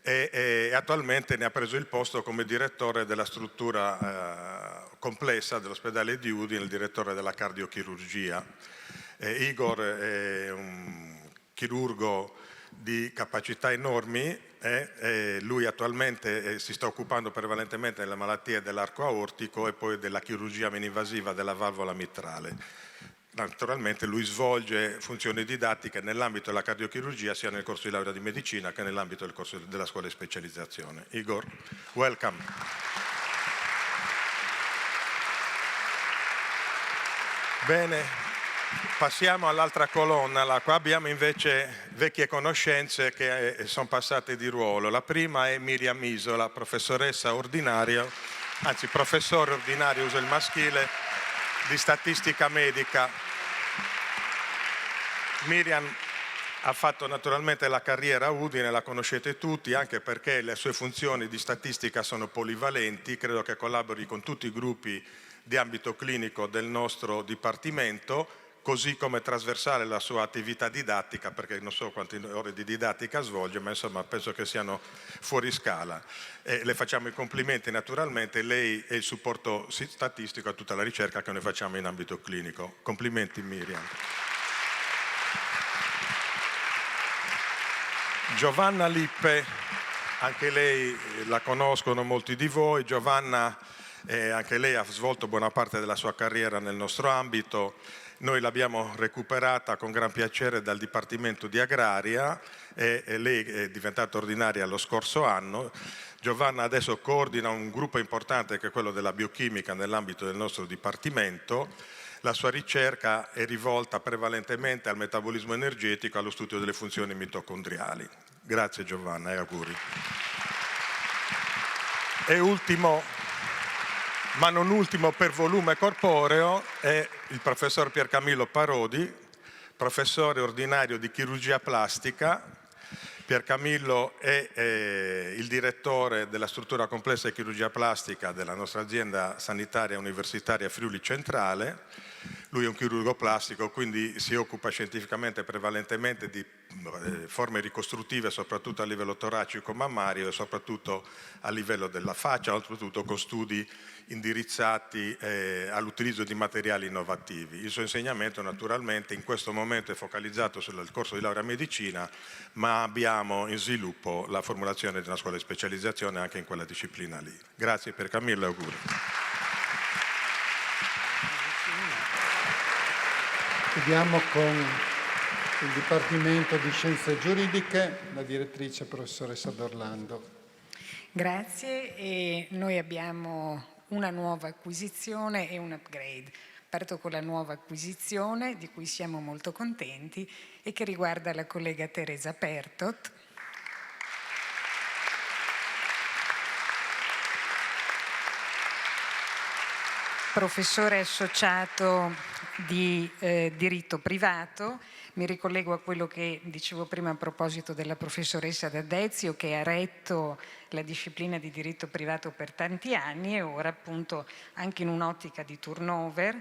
e attualmente ne ha preso il posto come direttore della struttura complessa dell'ospedale di Udine, il direttore della cardiochirurgia. Igor è un chirurgo di capacità enormi, Lui attualmente si sta occupando prevalentemente delle malattie dell'arco aortico e poi della chirurgia minimvasiva della valvola mitrale. Naturalmente lui svolge funzioni didattiche nell'ambito della cardiochirurgia sia nel corso di laurea di medicina che nell'ambito del corso della scuola di specializzazione. Igor, welcome. Bene, passiamo all'altra colonna. Qua abbiamo invece vecchie conoscenze che sono passate di ruolo. La prima è Miriam Isola, professoressa ordinaria, anzi professore ordinario, uso il maschile, di statistica medica. Miriam ha fatto naturalmente la carriera a Udine, la conoscete tutti, anche perché le sue funzioni di statistica sono polivalenti, credo che collabori con tutti i gruppi di ambito clinico del nostro Dipartimento, così come trasversale la sua attività didattica, perché non so quante ore di didattica svolge, ma insomma penso che siano fuori scala. Le facciamo i complimenti naturalmente, lei è il supporto statistico a tutta la ricerca che noi facciamo in ambito clinico. Complimenti Miriam. Giovanna Lippe, anche lei la conoscono molti di voi. Giovanna, anche lei ha svolto buona parte della sua carriera nel nostro ambito. Noi l'abbiamo recuperata con gran piacere dal Dipartimento di Agraria e lei è diventata ordinaria lo scorso anno. Giovanna adesso coordina un gruppo importante che è quello della biochimica nell'ambito del nostro Dipartimento. La sua ricerca è rivolta prevalentemente al metabolismo energetico e allo studio delle funzioni mitocondriali. Grazie Giovanna e auguri. E ultimo, ma non ultimo per volume corporeo, è il professor Piercamillo Parodi, professore ordinario di chirurgia plastica. Piercamillo è il direttore della struttura complessa di chirurgia plastica della nostra azienda sanitaria universitaria Friuli Centrale. Lui è un chirurgo plastico, quindi si occupa scientificamente prevalentemente di forme ricostruttive, soprattutto a livello toracico mammario e soprattutto a livello della faccia, soprattutto con studi indirizzati all'utilizzo di materiali innovativi. Il suo insegnamento naturalmente in questo momento è focalizzato sul corso di laurea in medicina, ma abbiamo in sviluppo la formulazione di una scuola di specializzazione anche in quella disciplina lì. Grazie per Camillo e auguri. Chiudiamo con il Dipartimento di Scienze Giuridiche, la direttrice professoressa D'Orlando. Grazie, e noi abbiamo una nuova acquisizione e un upgrade. Parto con la nuova acquisizione, di cui siamo molto contenti, e che riguarda la collega Teresa Pertot. Professore associato di diritto privato. Mi ricollego a quello che dicevo prima a proposito della professoressa D'Adezio, che ha retto la disciplina di diritto privato per tanti anni, e ora appunto anche in un'ottica di turnover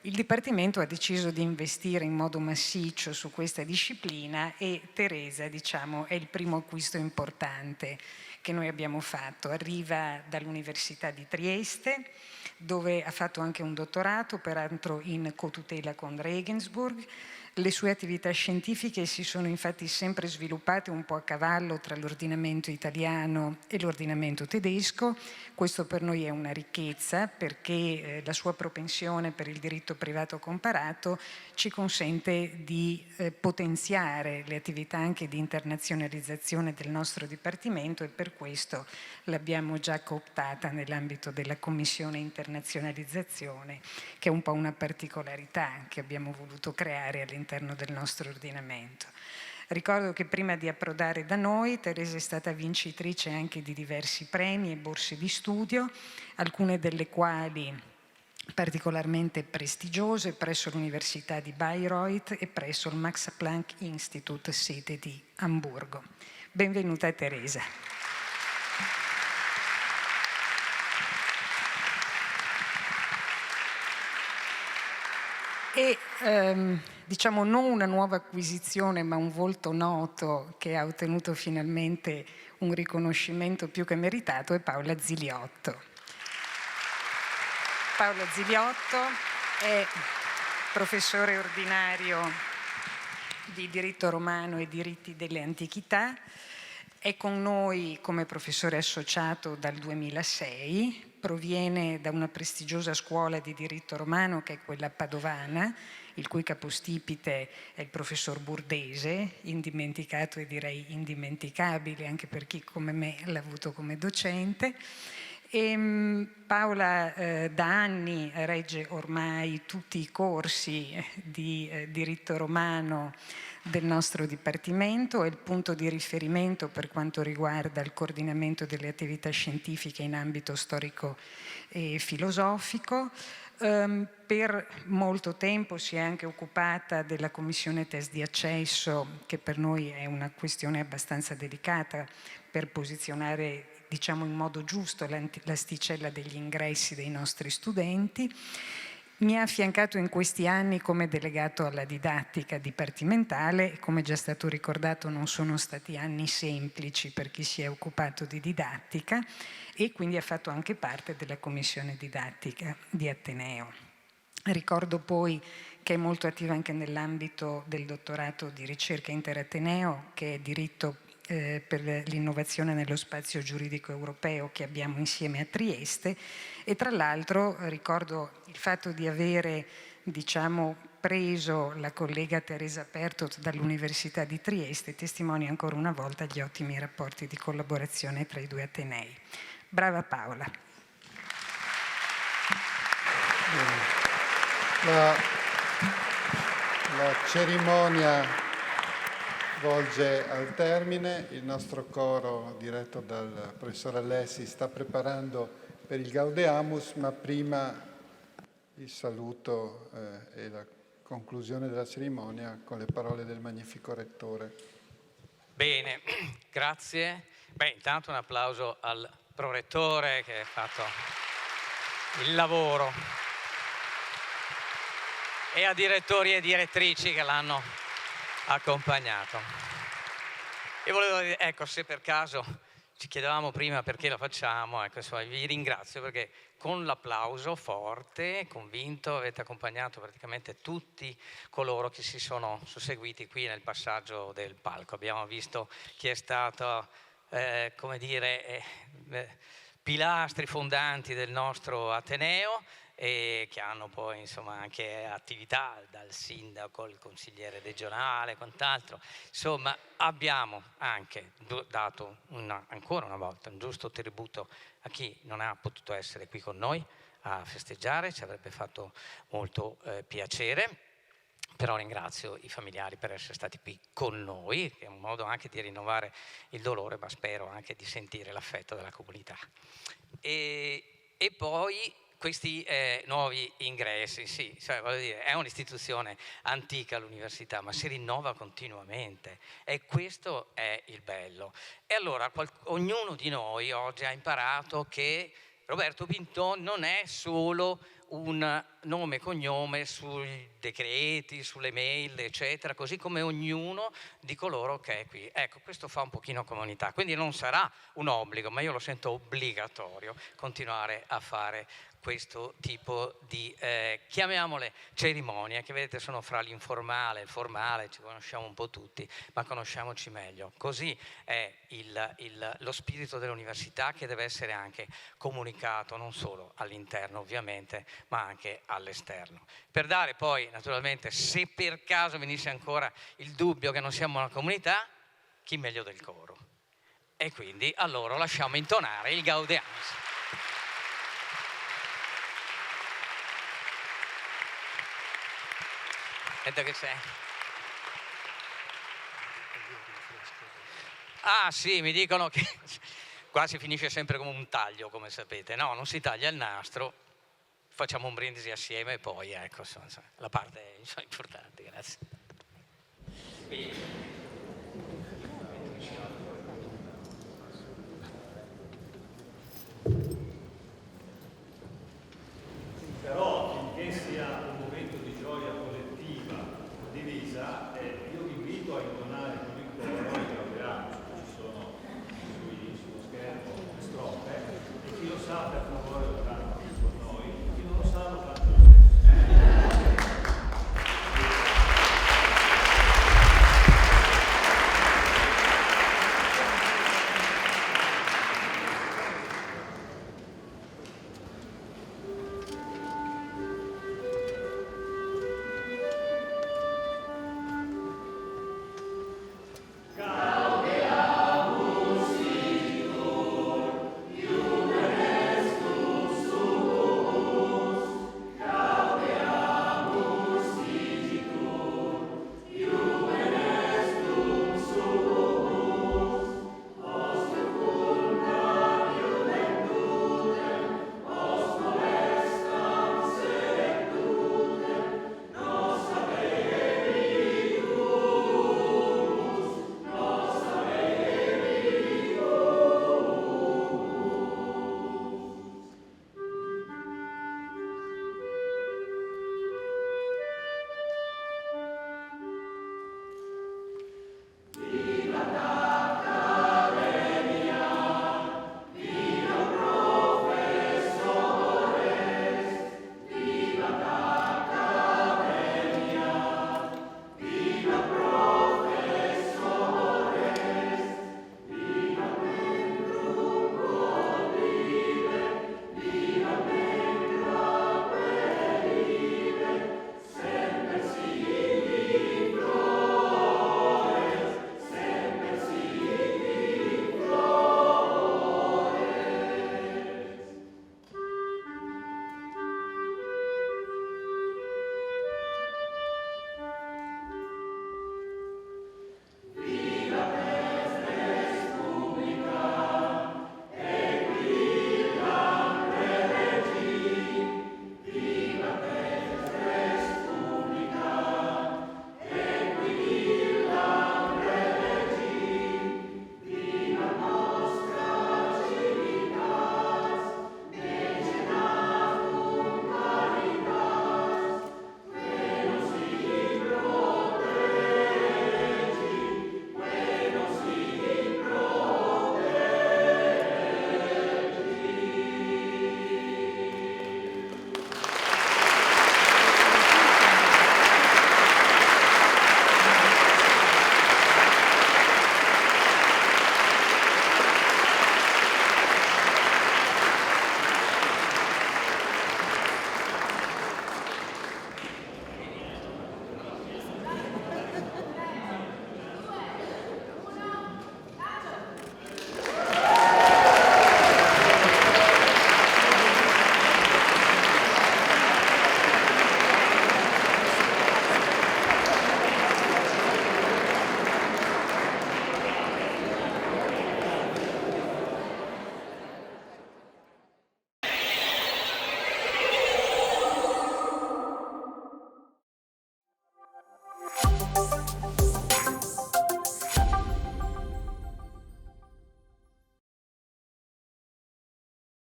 il Dipartimento ha deciso di investire in modo massiccio su questa disciplina, e Teresa, diciamo, è il primo acquisto importante che noi abbiamo fatto. Arriva dall'Università di Trieste, dove ha fatto anche un dottorato, peraltro in cotutela con Regensburg. Le sue attività scientifiche si sono infatti sempre sviluppate un po' a cavallo tra l'ordinamento italiano e l'ordinamento tedesco. Questo per noi è una ricchezza, perché la sua propensione per il diritto privato comparato ci consente di potenziare le attività anche di internazionalizzazione del nostro Dipartimento, e per questo l'abbiamo già cooptata nell'ambito della Commissione Internazionalizzazione, che è un po' una particolarità che abbiamo voluto creare all'interno del nostro ordinamento. Ricordo che prima di approdare da noi Teresa è stata vincitrice anche di diversi premi e borse di studio, alcune delle quali particolarmente prestigiose presso l'Università di Bayreuth e presso il Max Planck Institute, sede di Amburgo. Benvenuta Teresa. E diciamo non una nuova acquisizione, ma un volto noto che ha ottenuto finalmente un riconoscimento più che meritato è Paola Ziliotto. Paola Ziliotto è professore ordinario di diritto romano e diritti delle antichità, È con noi come professore associato dal 2006, proviene da una prestigiosa scuola di diritto romano che è quella padovana, il cui capostipite è il professor Burdese, indimenticato e direi indimenticabile anche per chi come me l'ha avuto come docente. Paola da anni regge ormai tutti i corsi di diritto romano del nostro Dipartimento, è il punto di riferimento per quanto riguarda il coordinamento delle attività scientifiche in ambito storico e filosofico. Per molto tempo si è anche occupata della commissione test di accesso, che per noi è una questione abbastanza delicata per posizionare, diciamo in modo giusto, l'asticella degli ingressi dei nostri studenti. Mi ha affiancato in questi anni come delegato alla didattica dipartimentale e, come già stato ricordato, non sono stati anni semplici per chi si è occupato di didattica, e quindi ha fatto anche parte della commissione didattica di Ateneo. Ricordo poi che è molto attiva anche nell'ambito del dottorato di ricerca interateneo, che è diritto per l'innovazione nello spazio giuridico europeo, che abbiamo insieme a Trieste. E tra l'altro ricordo il fatto di avere, diciamo, preso la collega Teresa Pertot dall'Università di Trieste, testimonia ancora una volta gli ottimi rapporti di collaborazione tra i due atenei. Brava Paola. La cerimonia volge al termine. Il nostro coro, diretto dal professor Alessi, sta preparando per il Gaudeamus, ma prima il saluto e la conclusione della cerimonia con le parole del Magnifico Rettore. Bene, grazie. Intanto un applauso al prorettore che ha fatto il lavoro, e a direttori e direttrici che l'hanno accompagnato. E volevo dire, ecco, se per caso ci chiedevamo prima perché la facciamo, ecco, vi ringrazio perché con l'applauso forte, convinto, avete accompagnato praticamente tutti coloro che si sono susseguiti qui nel passaggio del palco. Abbiamo visto chi è stato, come dire, pilastri fondanti del nostro Ateneo, e che hanno poi insomma anche attività dal sindaco, il consigliere regionale, quant'altro. Insomma, abbiamo anche dato ancora una volta un giusto tributo a chi non ha potuto essere qui con noi a festeggiare, ci avrebbe fatto molto piacere. Però ringrazio i familiari per essere stati qui con noi, che è un modo anche di rinnovare il dolore, ma spero anche di sentire l'affetto della comunità. E poi questi nuovi ingressi, sì, cioè, voglio dire, è un'istituzione antica l'università, ma si rinnova continuamente, e questo è il bello. E allora ognuno di noi oggi ha imparato che Roberto Pinton non è solo un nome e cognome sui decreti, sulle mail, eccetera, così come ognuno di coloro che è qui. Ecco, questo fa un pochino comunità, quindi non sarà un obbligo, ma io lo sento obbligatorio continuare a fare questo tipo di, chiamiamole cerimonie, che vedete sono fra l'informale e il formale, ci conosciamo un po' tutti, ma conosciamoci meglio. Così è lo spirito dell'università, che deve essere anche comunicato non solo all'interno ovviamente, ma anche all'esterno. Per dare poi, naturalmente, se per caso venisse ancora il dubbio che non siamo una comunità, chi meglio del coro? E quindi a loro lasciamo intonare il Gaudeamus. Aspetta che c'è. Ah sì, mi dicono che qua si finisce sempre come un taglio, come sapete. No, non si taglia il nastro, facciamo un brindisi assieme e poi ecco, la parte importante, grazie. Però finché sia un momento di gioia collettiva condivisa, io vi invito a intonare con il coro il Gaudeamus, ci sono sullo schermo le strofe, e chi lo sa per favore